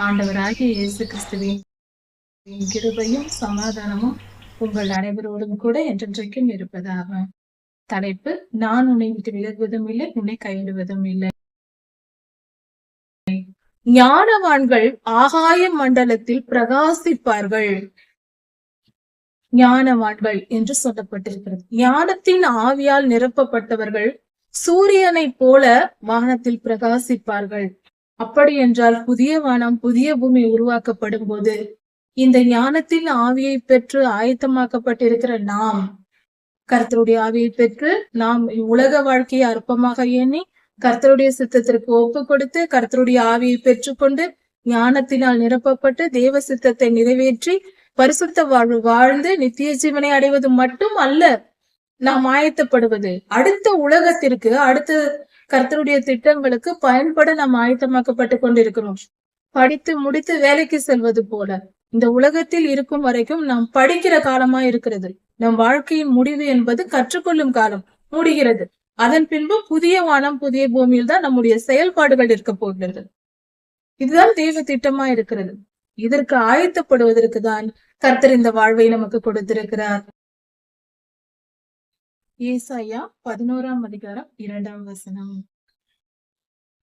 ஆண்டவராகிய இயேசு கிறிஸ்துவின் கிருபையும் சமாதானமும் உங்கள் அனைவரோடும் கூட என்றென்றைக்கும் இருப்பதாக. தலைப்பு: நான் உன்னை விட்டு விலகுவதும் இல்லை, உன்னை கைவிடுவதும் இல்லை. ஞானவான்கள் ஆகாய மண்டலத்தில் பிரகாசிப்பார்கள். ஞானவான்கள் என்று சொல்லப்பட்டிருக்கிறது. ஞானத்தின் ஆவியால் நிரப்பப்பட்டவர்கள் சூரியனை போல வானத்தில் பிரகாசிப்பார்கள். அப்படி என்றால் புதிய வானம் புதிய பூமி உருவாக்கப்படும் போது இந்த ஞானத்தின் ஆவியை பெற்று ஆயத்தமாக்கப்பட்டிருக்கிற நாம், கர்த்தருடைய ஆவியை பெற்று நாம் உலக வாழ்க்கையை அற்பமாக எண்ணி கர்த்தருடைய சித்தத்திற்கு ஒப்பு கொடுத்து கர்த்தருடைய ஆவியை பெற்றுக்கொண்டு ஞானத்தினால் நிரப்பப்பட்டு தேவ சித்தத்தை நிறைவேற்றி பரிசுத்த வாழ்வு வாழ்ந்து நித்திய ஜீவனை அடைவது மட்டும் அல்ல நாம் ஆயத்தப்படுவது, அடுத்த உலகத்திற்கு, அடுத்த கர்த்தருடைய திட்டங்களுக்கு பயன்பட நாம் ஆயத்தமாக்கப்பட்டு கொண்டிருக்கிறோம். படித்து முடித்து வேலைக்கு செல்வது போல இந்த உலகத்தில் இருக்கும் வரைக்கும் நாம் படிக்கிற காலமா இருக்கிறது. நம் வாழ்க்கையின் முடிவு என்பது கற்றுக்கொள்ளும் காலம் முடிகிறது. அதன் பின்பு புதிய வானம் புதிய பூமியில் தான் நம்முடைய செயல்பாடுகள் இருக்க போகிறது. இதுதான் தெய்வ திட்டமா இருக்கிறது. இதற்கு ஆயத்தப்படுவதற்கு தான் கர்த்தர் இந்த வாழ்வை நமக்கு கொடுத்திருக்கிறார். ஏசாயா 11ஆம் அதிகாரம் 2ஆம் வசனம்.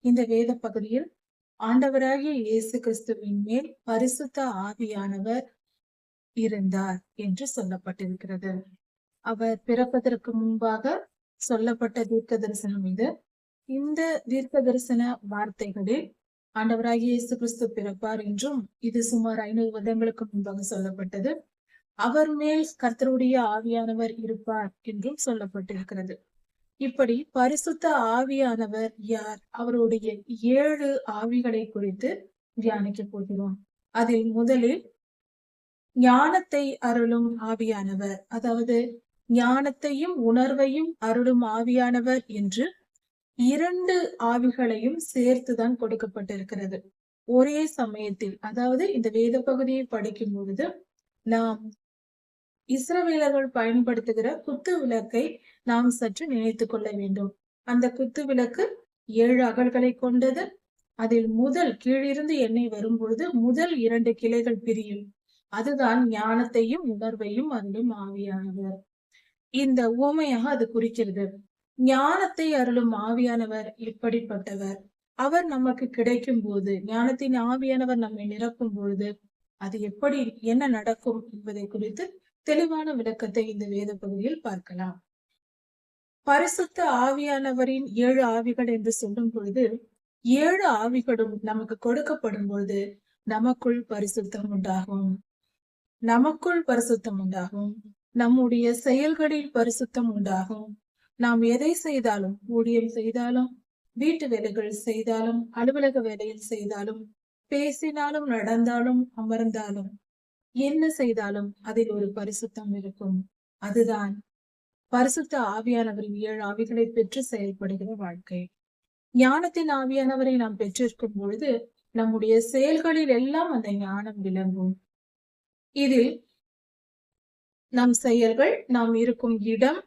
இந்த வேத பகுதியில் ஆண்டவராகிய இயேசு கிறிஸ்துவின் மேல் பரிசுத்த ஆவியானவர் இருந்தார் என்று சொல்லப்பட்டிருக்கிறது. அவர் பிறப்பதற்கு முன்பாக சொல்லப்பட்ட தீர்க்க தரிசனம் இது. இந்த தீர்க்க தரிசன வார்த்தைகளில் ஆண்டவராகிய இயேசு கிறிஸ்து பிறப்பார் என்றும், இது சுமார் 500 வருடங்களுக்கு முன்பாக சொல்லப்பட்டது. அவர் மேல் கர்த்தருடைய ஆவியானவர் இருப்பார் என்றும் சொல்லப்பட்டிருக்கிறது. இப்படி பரிசுத்த ஆவியானவர் யார்? அவருடைய 7 ஆவிகளை குறித்து தியானிக்க போகிறோம். அதில் முதலில் ஞானத்தை அருளும் ஆவியானவர், அதாவது ஞானத்தையும் உணர்வையும் அருளும் ஆவியானவர் என்று 2 ஆவிகளையும் சேர்த்துதான் கொடுக்கப்பட்டிருக்கிறது ஒரே சமயத்தில். அதாவது இந்த வேத பகுதியை படிக்கும் பொழுது நாம் இஸ்ரவேலர்கள் பயன்படுத்துகிற குத்து விளக்கை நாம் சற்று நினைத்துக் கொள்ள வேண்டும். அந்த குத்து விளக்கு 7 அகல்களை கொண்டது. அதில் முதல் கீழிருந்து எண்ணெய் வரும் பொழுது முதல் 2 கிளைகள் பிரியும். அதுதான் ஞானத்தையும் உணர்வையும் அருளும் ஆவியானவர். இந்த உவமையாக அது குறிக்கிறது. ஞானத்தை அருளும் ஆவியானவர் எப்படிப்பட்டவர்? அவர் நமக்கு கிடைக்கும் போது, ஞானத்தின் ஆவியானவர் நம்மை நிரப்பும் பொழுது அது எப்படி, என்ன நடக்கும் என்பதை குறித்து தெளிவான விளக்கத்தை இந்த வேத பகுதியில் பார்க்கலாம். பரிசுத்த ஆவியானவரின் 7 ஆவிகள் என்று சொல்லும் பொழுது 7 ஆவிகளும் நமக்கு கொடுக்கப்படும் பொழுது நமக்குள் பரிசுத்தம் உண்டாகும். நமக்குள் பரிசுத்தம் உண்டாகும். நம்முடைய செயல்களில் பரிசுத்தம் உண்டாகும். நாம் எதை செய்தாலும், ஊழியம் செய்தாலும், வீட்டு வேலைகள் செய்தாலும், அலுவலக வேலையில் செய்தாலும், பேசினாலும், நடந்தாலும், அமர்ந்தாலும், என்ன செய்தாலும் அதில் ஒரு பரிசுத்தம் இருக்கும். அதுதான் பரிசுத்த ஆவியானவரின் 7 ஆவிகளை பெற்று செயல்படுகிற வாழ்க்கை. ஞானத்தின் ஆவியானவரை நாம் பெற்றிருக்கும் பொழுது நம்முடைய செயல்களில் எல்லாம் அந்த ஞானம் விளங்கும். இதில் நம் செயல்கள், நாம் இருக்கும் இடம்,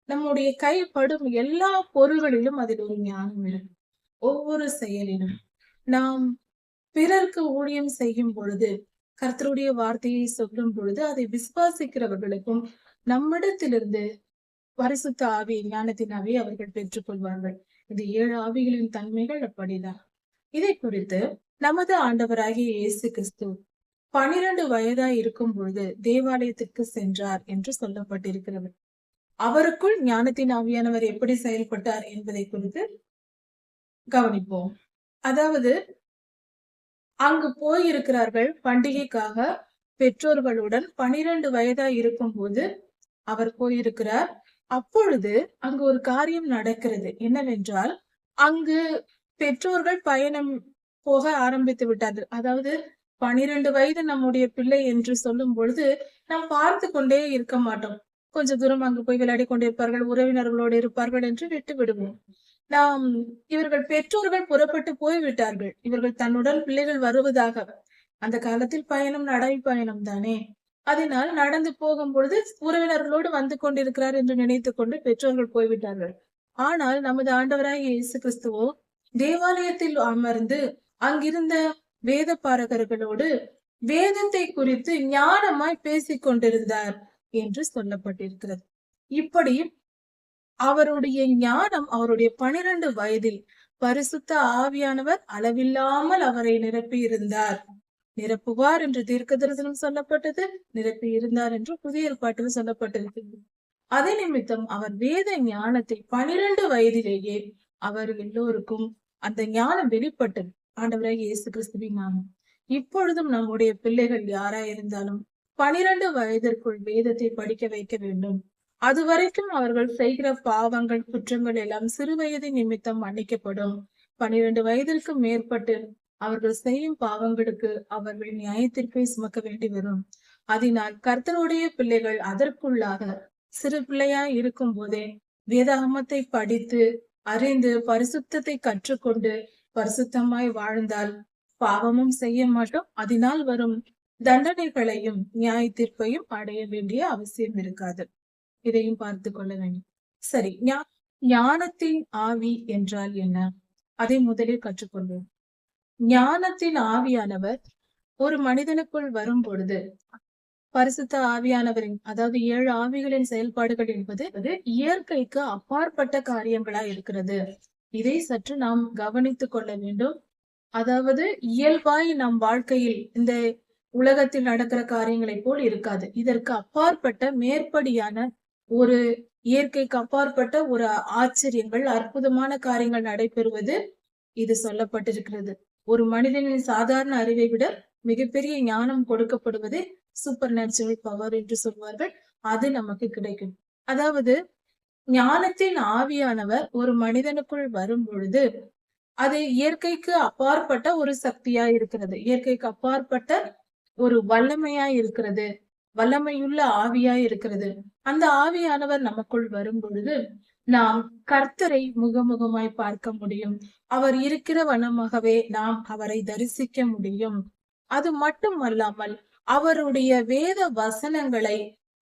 நம்முடைய கைப்படும் எல்லா பொருள்களிலும் அதில் ஒரு ஞானம் இருக்கும். ஒவ்வொரு செயலிலும் நாம் பிறருக்கு ஊழியம் செய்யும் பொழுது, கர்த்தருடைய வார்த்தையை சொல்லும் பொழுது அதை விசுவாசிக்கிறவர்களுக்கும் நம்மிடத்திலிருந்து பரிசுத்த ஆவி, ஞானத்தின் ஆவியை அவர்கள் பெற்றுக் கொள்வார்கள். இந்த 7 ஆவிகளின் தன்மைகள் அப்படிதான். இதை குறித்து நமது ஆண்டவராகிய இயேசு கிறிஸ்து 12 வயதாய் இருக்கும் பொழுது தேவாலயத்திற்கு சென்றார் என்று சொல்லப்பட்டிருக்கிறது. அவருக்குள் ஞானத்தின் ஆவியானவர் எப்படி செயல்பட்டார் என்பதை குறித்து கவனிப்போம். அதாவது அங்கு போயிருக்கிறார்கள் பண்டிகைக்காக பெற்றோர்களுடன். 12 வயதாய் இருக்கும் போது அவர் போயிருக்கிறார். அப்பொழுது அங்கு ஒரு காரியம் நடக்கிறது. என்னவென்றால், அங்கு பெற்றோர்கள் பயணம் போக ஆரம்பித்து விட்டார்கள். அதாவது 12 வயது நம்முடைய பிள்ளை என்று சொல்லும் பொழுது நாம் பார்த்து கொண்டே இருக்க மாட்டோம். கொஞ்ச தூரம் அங்கு போய் விளையாடி கொண்டிருப்பார்கள், உறவினர்களோடு இருப்பார்கள் என்று விட்டு விடுவோம். இவர்கள் பெற்றோர்கள் புறப்பட்டு போய்விட்டார்கள். இவர்கள் தன்னுடன் பிள்ளைகள் வருவதாக. அந்த காலத்தில் பயணம் நடை பயணம் தானே. அதனால் நடந்து போகும் பொழுது உறவினர்களோடு வந்து கொண்டிருக்கிறார் என்று நினைத்துக் கொண்டு பெற்றோர்கள் போய்விட்டார்கள். ஆனால் நமது ஆண்டவராகிய இயேசு கிறிஸ்துவோ தேவாலயத்தில் அமர்ந்து அங்கிருந்த வேத பாரகர்களோடு வேதத்தை குறித்து ஞானமாய் பேசிக் கொண்டிருந்தார் என்று சொல்லப்பட்டிருக்கிறது. இப்படி அவருடைய ஞானம் அவருடைய 12 வயதில் பரிசுத்த ஆவியானவர் அளவில்லாமல் அவரை நிரப்பி இருந்தார். நிரப்புவார் என்று தீர்க்க தரிசனம் சொல்லப்பட்டது, நிரப்பி இருந்தார் என்று புதிய ஏற்பாட்டில் சொல்லப்பட்டிருக்கிறது. அதே நிமித்தம் அவர் வேத ஞானத்தை 12 வயதிலேயே அவர் எல்லோருக்கும் அந்த ஞானம் வெளிப்பட்டது. ஆண்டவராக இயேசு கிறிஸ்துவின் நாமம். இப்பொழுதும் நம்முடைய பிள்ளைகள் யாராயிருந்தாலும் 12 வயதிற்குள் வேதத்தை படிக்க வைக்க வேண்டும். அதுவரைக்கும் அவர்கள் செய்கிற பாவங்கள், குற்றங்கள் எல்லாம் சிறு வயது நிமித்தம் மன்னிக்கப்படும். 12 வயதிற்கு மேற்பட்டு அவர்கள் செய்யும் பாவங்களுக்கு அவர்கள் நியாயத்தீர்ப்பை சுமக்க வேண்டி வரும். அதனால் கர்த்தருடைய பிள்ளைகள் அதற்குள்ளாக சிறு பிள்ளையாய் இருக்கும் போதே வேதாகமத்தை படித்து அறிந்து பரிசுத்தத்தை கற்றுக்கொண்டு பரிசுத்தமாய் வாழ்ந்தால் பாவமும் செய்ய மாட்டோம். அதனால் வரும் தண்டனைகளையும் நியாய தீர்ப்பையும் அடைய வேண்டிய அவசியம் இருக்காது. இதையும் பார்த்து கொள்ள வேண்டும். சரி, ஞானத்தின் ஆவி என்றால் என்ன? அதை முதலில் கற்றுக்கொள்வோம். ஞானத்தின் ஆவியானவர் ஒரு மனிதனுக்குள் வரும் பொழுது பரிசுத்த ஆவியானவரின், அதாவது 7 ஆவிகளின் செயல்பாடுகள் என்பது இயற்கைக்கு அப்பாற்பட்ட காரியங்களா இருக்கிறது. இதை சற்று நாம் கவனித்துக் கொள்ள வேண்டும். அதாவது இயல்பாய் நம் வாழ்க்கையில் இந்த உலகத்தில் நடக்கிற காரியங்களை போல் இருக்காது. இதற்கு அப்பாற்பட்ட மேற்படியான ஒரு இயற்கைக்கு அப்பாற்பட்ட ஒரு ஆச்சரியங்கள், அற்புதமான காரியங்கள் நடைபெறுவது இது சொல்லப்பட்டிருக்கிறது. ஒரு மனிதனின் சாதாரண அறிவை விட மிகப்பெரிய ஞானம் கொடுக்கப்படுவது சூப்பர் நேச்சுரல் பவர் என்று சொல்வார்கள். அது நமக்கு கிடைக்கும். அதாவது ஞானத்தின் ஆவியானவர் ஒரு மனிதனுக்குள் வரும் பொழுது அது இயற்கைக்கு அப்பாற்பட்ட ஒரு சக்தியா இருக்கிறது. இயற்கைக்கு அப்பாற்பட்ட ஒரு வல்லமையா இருக்கிறது. வல்லமையுள்ள ஆவியா இருக்கிறது. அந்த ஆவியானவர் நமக்குள் வரும் பொழுது நாம் கர்த்தரை முகமுகமாய் பார்க்க முடியும். அவர் இருக்கிற வண்ணமாகவே நாம் அவரை தரிசிக்க முடியும். அது மட்டுமல்லாமல் அவருடைய வேத வசனங்களை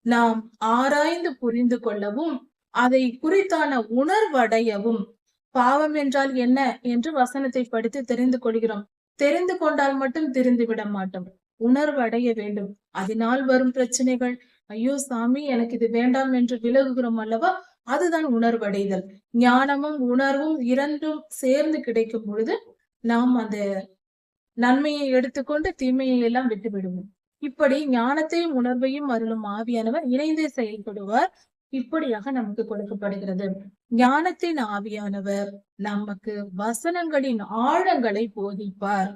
நாம் ஆராய்ந்து புரிந்து கொள்ளவும், அதை குறித்தான உணர்வடையவும், பாவம் என்றால் என்ன என்று வசனத்தை படித்து தெரிந்து கொள்கிறோம். தெரிந்து கொண்டால் மட்டும் திரிந்து விட மாட்டோம். உணர்வு அடைய வேண்டும். அதனால் வரும் பிரச்சனைகள், ஐயோ சாமி எனக்கு இது வேண்டாம் என்று விலகுகிறோம் அல்லவா, அதுதான் உணர்வடைதல். ஞானமும் உணர்வும் இரண்டும் சேர்ந்து கிடைக்கும் பொழுது நாம் அந்த நன்மையை எடுத்துக்கொண்டு தீமையை எல்லாம் விட்டு விடுவோம். இப்படி ஞானத்தையும் உணர்வையும் அருளும் ஆவியானவர் இணைந்தே செயல்படுவார். இப்படியாக நமக்கு கொடுக்கப்படுகிறது. ஞானத்தின் ஆவியானவர் நமக்கு வசனங்களின் ஆழங்களை போதிப்பார்.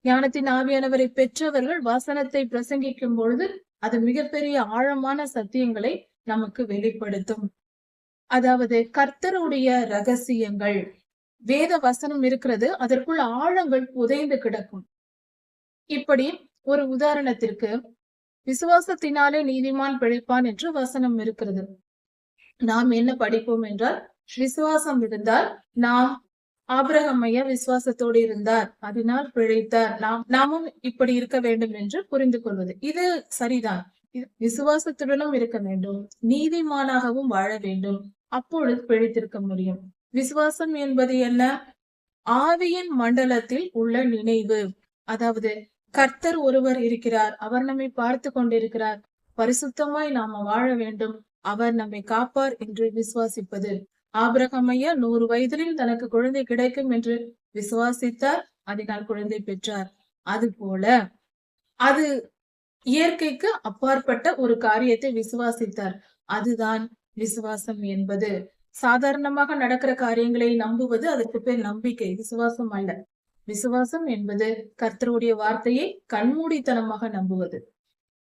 ஞானத்தின் ஆவியானவரை பெற்றவர்கள் வசனத்தை பிரசங்கிக்கும் பொழுது அது மிகப்பெரிய ஆழமான சத்தியங்களை நமக்கு வெளிப்படுத்தும். அதாவது கர்த்தருடைய ரகசியங்கள், வேத வசனம் இருக்கிறது, அதற்குள் ஆழங்கள் புதைந்து கிடக்கும். இப்படி ஒரு உதாரணத்திற்கு, விசுவாசத்தினாலே நீதிமான் பிழைப்பான் என்று வசனம் இருக்கிறது. நாம் என்ன படிப்போம் என்றால், விசுவாசம் இருந்தால் நாம் ஆபிரகாம் ஐயா விசுவாசத்தோடு இருந்தார், அதனால் பிழைத்தார், நாமும் இப்படி இருக்க வேண்டும் என்று புரிந்து கொள்வது இது சரிதான். விசுவாசத்துடனும் இருக்க வேண்டும், நீதிமானாகவும் வாழ வேண்டும், அப்பொழுது பிழைத்திருக்க முடியும். விசுவாசம் என்பது என்ன? ஆவியின் மண்டலத்தில் உள்ள நினைவு. அதாவது கர்த்தர் ஒருவர் இருக்கிறார், அவர் நம்மை பார்த்து கொண்டிருக்கிறார், பரிசுத்தமாய் நாம வாழ வேண்டும், அவர் நம்மை காப்பார் என்று விசுவாசிப்பது. ஆபிரகாம் ஐயா 100 வயதிலும் தனக்கு குழந்தை கிடைக்கும் என்று விசுவாசித்தார், அதனால் குழந்தை பெற்றார். அது போல அது இயற்கைக்கு அப்பாற்பட்ட ஒரு காரியத்தை விசுவாசித்தார். அதுதான் விசுவாசம் என்பது. சாதாரணமாக நடக்கிற காரியங்களை நம்புவது அதற்கு பேர் நம்பிக்கை, விசுவாசம் அல்ல. விசுவாசம் என்பது கர்த்தருடைய வார்த்தையை கண்மூடித்தனமாக நம்புவது.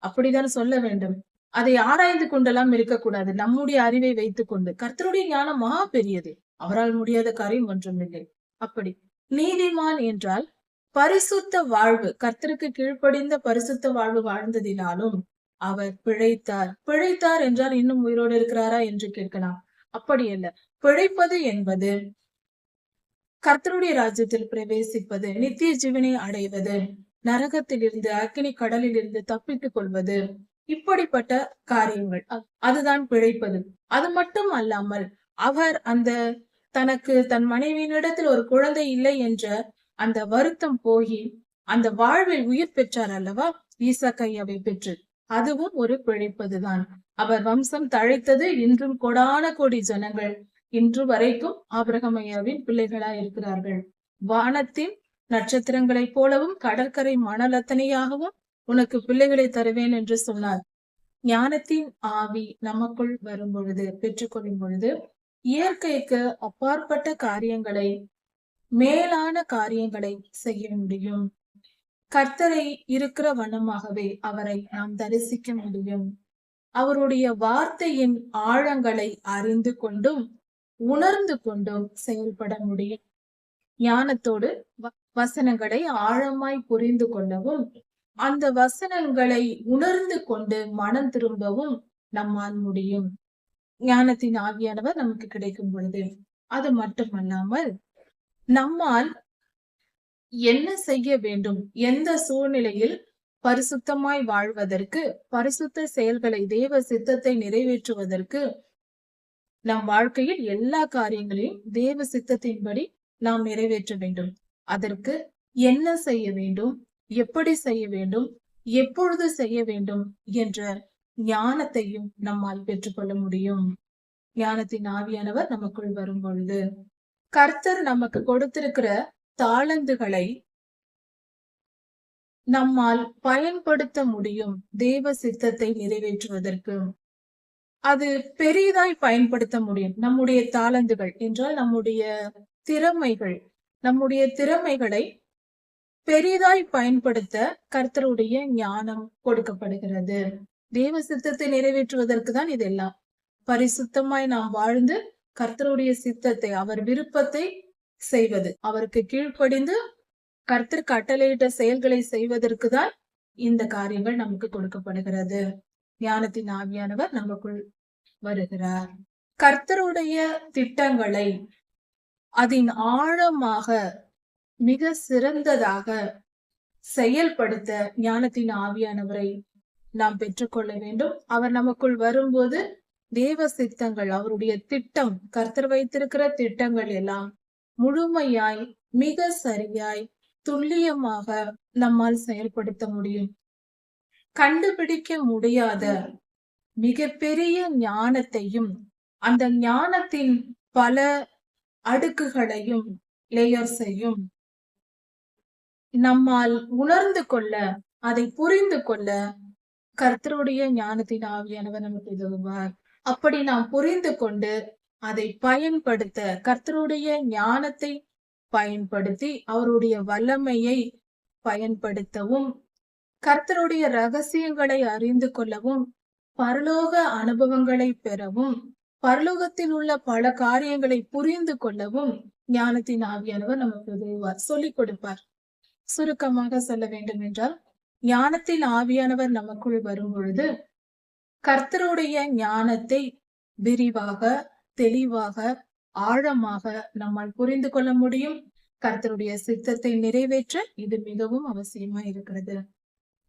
அப்படித்தான் சொல்ல வேண்டும். அதை ஆராய்ந்து கொண்டெல்லாம் இருக்கக்கூடாது. நம்முடைய அறிவை வைத்துக் கொண்டு, கர்த்தருடைய ஞானம் மகா பெரியது, அவரால் முடியாத காரியம் ஒன்றுமில்லை. அப்படி நீதிமான் என்றால் பரிசுத்த வாழ்வு, கர்த்தருக்கு கீழ்ப்படிந்த பரிசுத்த வாழ்வு வாழ்ந்ததினாலும் அவர் பிழைத்தார். பிழைத்தார் என்றால் இன்னும் உயிரோடு இருக்கிறாரா என்று கேட்கலாம். அப்படி அல்ல. பிழைப்பது என்பது கர்த்தருடைய ராஜ்யத்தில் பிரவேசிப்பது, நித்திய ஜீவனை அடைவது, நரகத்திலிருந்து அக்கினி கடலில் இருந்து தப்பித்துக் கொள்வது, இப்படிப்பட்ட காரியங்கள், அதுதான் பிழைப்பது. அது மட்டும் அல்லாமல் அவர் அந்த தனக்கு தன் மனைவியினிடத்தில் ஒரு குழந்தை இல்லை என்ற அந்த வருத்தம் போகி அந்த வாழ்வில் உயிர் பெற்றார் அல்லவா, ஈசாக்கையாவை பெற்று. அதுவும் ஒரு பிழைப்பதுதான். அவர் வம்சம் தழைத்தது. இன்றும் கோடான கோடி ஜனங்கள் இன்று வரைக்கும் ஆபிரகாம் ஐயாவின் பிள்ளைகளாய் இருக்கிறார்கள். வானத்தின் நட்சத்திரங்களைப் போலவும் கடற்கரை மணல் அத்தனையாகவும் உனக்கு பிள்ளைகளை தருவேன் என்று சொன்னார். ஞானத்தின் ஆவி நமக்குள் வரும் பொழுது, பெற்றுக்கொள்ளும் பொழுது, இயற்கைக்கு அப்பாற்பட்ட காரியங்களை, மேலான காரியங்களை செய்ய முடியும். கர்த்தரை இருக்கிற வண்ணமாகவே அவரை நாம் தரிசிக்க முடியும். அவருடைய வார்த்தையின் ஆழங்களை அறிந்து கொண்டும் உணர்ந்து கொண்டும் செயல்பட முடியும். ஞானத்தோடு வசனங்களை ஆழமாய் புரிந்து கொள்ளவும், அந்த வசனங்களை உணர்ந்து கொண்டு மனம் திரும்பவும் நம்மால் முடியும். ஞானத்தின் ஆவியானவர் நமக்கு கிடைக்கும் பொழுது, அது மட்டுமல்லாமல் நம்மால் என்ன செய்ய வேண்டும், எந்த சூழ்நிலையில் பரிசுத்தமாய் வாழ்வதற்கு, பரிசுத்த செயல்களை, தேவ சித்தத்தை நிறைவேற்றுவதற்கு, நம் வாழ்க்கையில் எல்லா காரியங்களையும் தேவ சித்தத்தின்படி நாம் நிறைவேற்ற வேண்டும். அதற்கு என்ன செய்ய வேண்டும், எப்படி செய்ய வேண்டும், எப்பொழுது செய்ய வேண்டும் என்ற ஞானத்தையும் நம்மால் பெற்றுக்கொள்ள முடியும். ஞானத்தின் ஆவியானவர் நமக்குள் வரும் பொழுது, கர்த்தர் நமக்கு கொடுத்திருக்கிற தாளந்துகளை நம்மால் பயன்படுத்த முடியும். தேவ சித்தத்தை நிறைவேற்றுவதற்கு அது பெரிதாய் பயன்படுத்த முடியும். நம்முடைய தாளந்துகள் என்றால் நம்முடைய திறமைகள், நம்முடைய திறமைகளை பெரிதாய் பயன்படுத்த கர்த்தருடைய ஞானம் கொடுக்கப்படுகிறது. தேவ சித்தத்தை நிறைவேற்றுவதற்கு தான் இதெல்லாம். பரிசுத்தமாய் நாம் வாழ்ந்து கர்த்தருடைய சித்தத்தை, அவர் விருப்பத்தை செய்வது, அவருக்கு கீழ்ப்படிந்து கர்த்தர் கட்டளையிட்ட செயல்களை செய்வதற்கு தான் இந்த காரியங்கள் நமக்கு கொடுக்கப்படுகிறது. ஞானத்தின் ஆவியானவர் நமக்குள் வருகிறார். கர்த்தருடைய திட்டங்களை அதன் ஆழமாக மிக சிறந்ததாக செயல்படுத்த ஞானத்தின் ஆவியானவரை நாம் பெற்றுக்கொள்ள வேண்டும். அவர் நமக்குள் வரும்போது தேவ சித்தங்கள், அவருடைய திட்டம், கர்த்தர் வைத்திருக்கிற திட்டங்கள் எல்லாம் முழுமையாய், மிக சரியாய், துல்லியமாக நம்மால் செயல்படுத்த முடியும். கண்டுபிடிக்க முடியாத மிகப்பெரிய ஞானத்தையும், அந்த ஞானத்தின் பல அடுக்குகளையும், லேயர்ஸையும் நம்மால் உணர்ந்து கொள்ள, அதை புரிந்து கொள்ள கர்த்தருடைய ஞானத்தின் ஆவியானவர் நமக்கு உதவுவார். அப்படி நாம் புரிந்து கொண்டு அதை பயன்படுத்த, கர்த்தருடைய ஞானத்தை பயன்படுத்தி அவருடைய வல்லமையை பயன்படுத்தவும், கர்த்தருடைய ரகசியங்களை அறிந்து கொள்ளவும், பரலோக அனுபவங்களை பெறவும், பரலோகத்தில் உள்ள பல காரியங்களை புரிந்து கொள்ளவும் ஞானத்தின் ஆவியானவர் நமக்கு உதவுவார், சொல்லிக் கொடுப்பார். சுருக்கமாக சொல்ல வேண்டும் என்றால், ஞானத்தின் ஆவியானவர் நமக்குள் வரும் பொழுது கர்த்தருடைய ஞானத்தை விரிவாக, தெளிவாக, ஆழமாக நம்மால் புரிந்து கொள்ள முடியும். கர்த்தருடைய சித்தத்தை நிறைவேற்ற இது மிகவும் அவசியமா இருக்கிறது.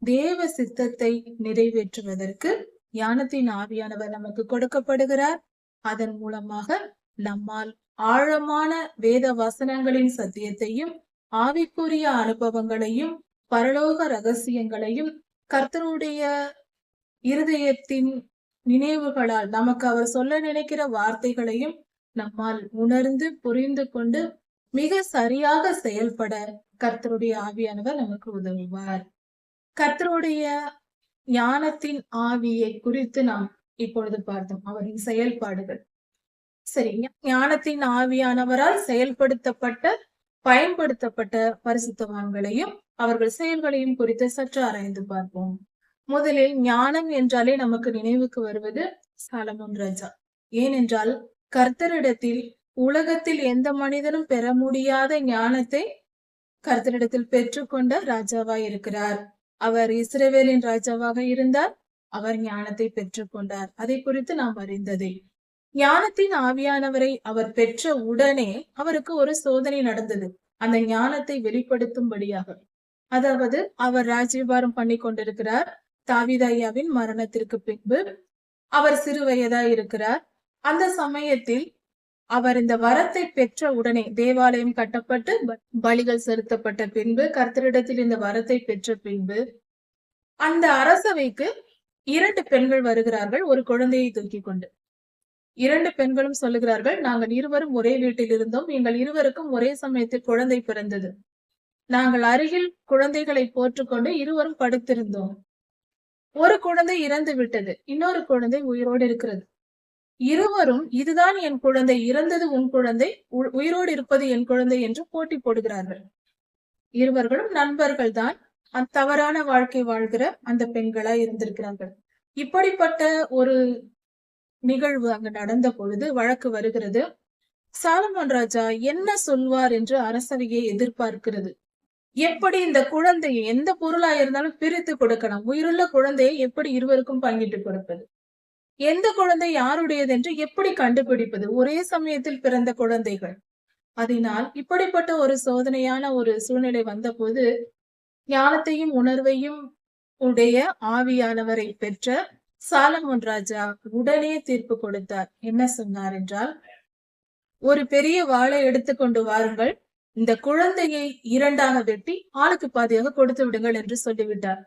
தேவ சித்தத்தை நிறைவேற்றுவதற்கு ஞானத்தின் ஆவியானவர் நமக்கு கொடுக்கப்படுகிறார். அதன் மூலமாக நம்மால் ஆழமான வேத வசனங்களின் சத்தியத்தையும், ஆவிக்குரிய அனுபவங்களையும், பரலோக ரகசியங்களையும், கர்த்தருடைய இருதயத்தின் நினைவுகளால் நமக்கு அவர் சொல்ல நினைக்கிற வார்த்தைகளையும் நம்மால் உணர்ந்து புரிந்து கொண்டு மிக சரியாக செயல்பட கர்த்தருடைய ஆவியானவர் நமக்கு உதவுவார். கர்த்தருடைய ஞானத்தின் ஆவியை குறித்து நாம் இப்பொழுது பார்த்தோம், அவரின் செயல்பாடுகள். சரி, ஞானத்தின் ஆவியானவரால் செயல்படுத்தப்பட்ட, பயன்படுத்தப்பட்ட பரிசுத்தவான்களையும் அவர்கள் செயல்களையும் குறித்து சற்று ஆராய்ந்து பார்ப்போம். முதலில் ஞானம் என்றாலே நமக்கு நினைவுக்கு வருவது சாலமோன் ராஜா. ஏனென்றால் கர்த்தரிடத்தில் உலகத்தில் எந்த மனிதனும் பெற முடியாத ஞானத்தை கர்த்தரிடத்தில் பெற்றுக்கொண்ட ராஜாவாய் இருக்கிறார். அவர் இஸ்ரவேலின் ராஜாவாக இருந்தார். அவர் ஞானத்தை பெற்றுக்கொண்டார். அதை குறித்து நாம் அறிந்ததே. ஞானத்தின் ஆவியானவரை அவர் பெற்ற உடனே அவருக்கு ஒரு சோதனை நடந்தது, அந்த ஞானத்தை வெளிப்படுத்தும்படியாக. அதாவது அவர் ராஜ்யபாரம் பண்ணி கொண்டிருக்கிறார். தாவீது ஐயாவின் மரணத்திற்கு பின்பு அவர் சிறு வயதா இருக்கிறார். அந்த சமயத்தில் அவர் இந்த வரத்தை பெற்ற உடனே தேவாலயம் கட்டப்பட்டு பலிகள் செலுத்தப்பட்ட பின்பு, கர்த்தரிடத்தில் இந்த வரத்தை பெற்ற பின்பு, அந்த அரசவைக்கு 2 பெண்கள் வருகிறார்கள் ஒரு குழந்தையை தூக்கி கொண்டு. 2 பெண்களும் சொல்லுகிறார்கள், நாங்கள் இருவரும் ஒரே வீட்டில் இருந்தோம், எங்கள் இருவருக்கும் ஒரே சமயத்தில் குழந்தை பிறந்தது. நாங்கள் அருகில் குழந்தைகளை போற்றுக்கொண்டு இருவரும் படுத்திருந்தோம். ஒரு குழந்தை இறந்து விட்டது, இன்னொரு குழந்தை உயிரோடு இருக்கிறது. இருவரும் இதுதான் என் குழந்தை, இறந்தது உன் குழந்தை, உயிரோடு இருப்பது என் குழந்தை என்று போட்டி போடுகிறார்கள். இருவர்களும் நண்பர்கள் தான், தவறான வாழ்க்கை வாழ்கிற அந்த பெண்களா இருந்திருக்கிறார்கள். இப்படிப்பட்ட ஒரு நிகழ்வு அங்கு நடந்த பொழுது வழக்கு வருகிறது. சாலமோன் ராஜா என்ன சொல்வார் என்று அரசவையை எதிர்பார்க்கிறது. எப்படி இந்த குழந்தையை எந்த பொருளா இருந்தாலும் பிரித்து கொடுக்கலாம், உயிருள்ள குழந்தையை எப்படி இருவருக்கும் பங்கிட்டு கொடுப்பது, எந்த குழந்தை யாருடையது என்று எப்படி கண்டுபிடிப்பது, ஒரே சமயத்தில் பிறந்த குழந்தைகள். அதனால் இப்படிப்பட்ட ஒரு சோதனையான ஒரு சூழ்நிலை வந்த போது ஞானத்தையும் உணர்வையும் உடைய ஆவியானவரை பெற்ற சாலமோன் ராஜா உடனே தீர்ப்பு கொடுத்தார். என்ன சொன்னார் என்றால், ஒரு பெரிய வாளை எடுத்துக்கொண்டு வாருங்கள், இந்த குழந்தையை 2ஆக வெட்டி ஆளுக்கு பாதியாக கொடுத்து விடுங்கள் என்று சொல்லிவிட்டார்.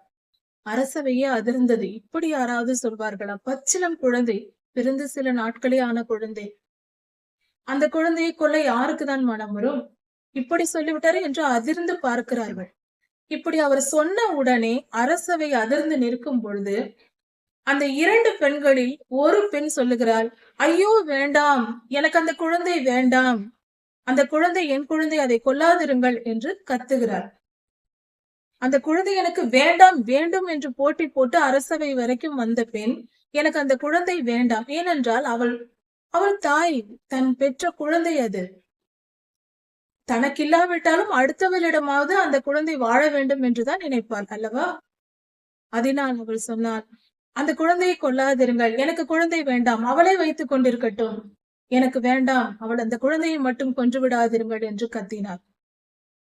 அரசவையே அதிர்ந்தது. இப்படி யாராவது சொல்வார்களா? பச்சிளம் குழந்தை, பிறந்து சில நாட்களே ஆன குழந்தை, அந்த குழந்தையை கொல்ல யாருக்குதான் மனம் வரும்? இப்படி சொல்லிவிட்டாரு என்று அதிர்ந்து பார்க்கிறார்கள். இப்படி அவர் சொன்ன உடனே அரசவை அதிர்ந்து நிற்கும் பொழுது அந்த 2 பெண்களில் ஒரு பெண் சொல்லுகிறாள், ஐயோ வேண்டாம், எனக்கு அந்த குழந்தை வேண்டாம், அந்த குழந்தை என் குழந்தை, அதை கொல்லாதிருங்கள் என்று கத்துகிறார். அந்த குழந்தை எனக்கு வேண்டாம் வேண்டும் என்று போட்டி போட்டு அரசவை வரைக்கும் வந்த பெண், எனக்கு அந்த குழந்தை வேண்டாம், ஏனென்றால் அவள் தாய், தன் பெற்ற குழந்தை அது. தனக்கில்லாவிட்டாலும் அடுத்தவரிடமாவது அந்த குழந்தை வாழ வேண்டும் என்றுதான் நினைப்பாள் அல்லவா? அதனால் அவள் சொன்னாள், அந்த குழந்தையை கொல்லாதிருங்கள், எனக்கு குழந்தை வேண்டாம், அவளை வைத்துக் கொண்டிருக்கட்டும், எனக்கு வேண்டாம், அவள் அந்த குழந்தையை மட்டும் கொன்று விடாதிருங்கள் என்று கத்தினார்.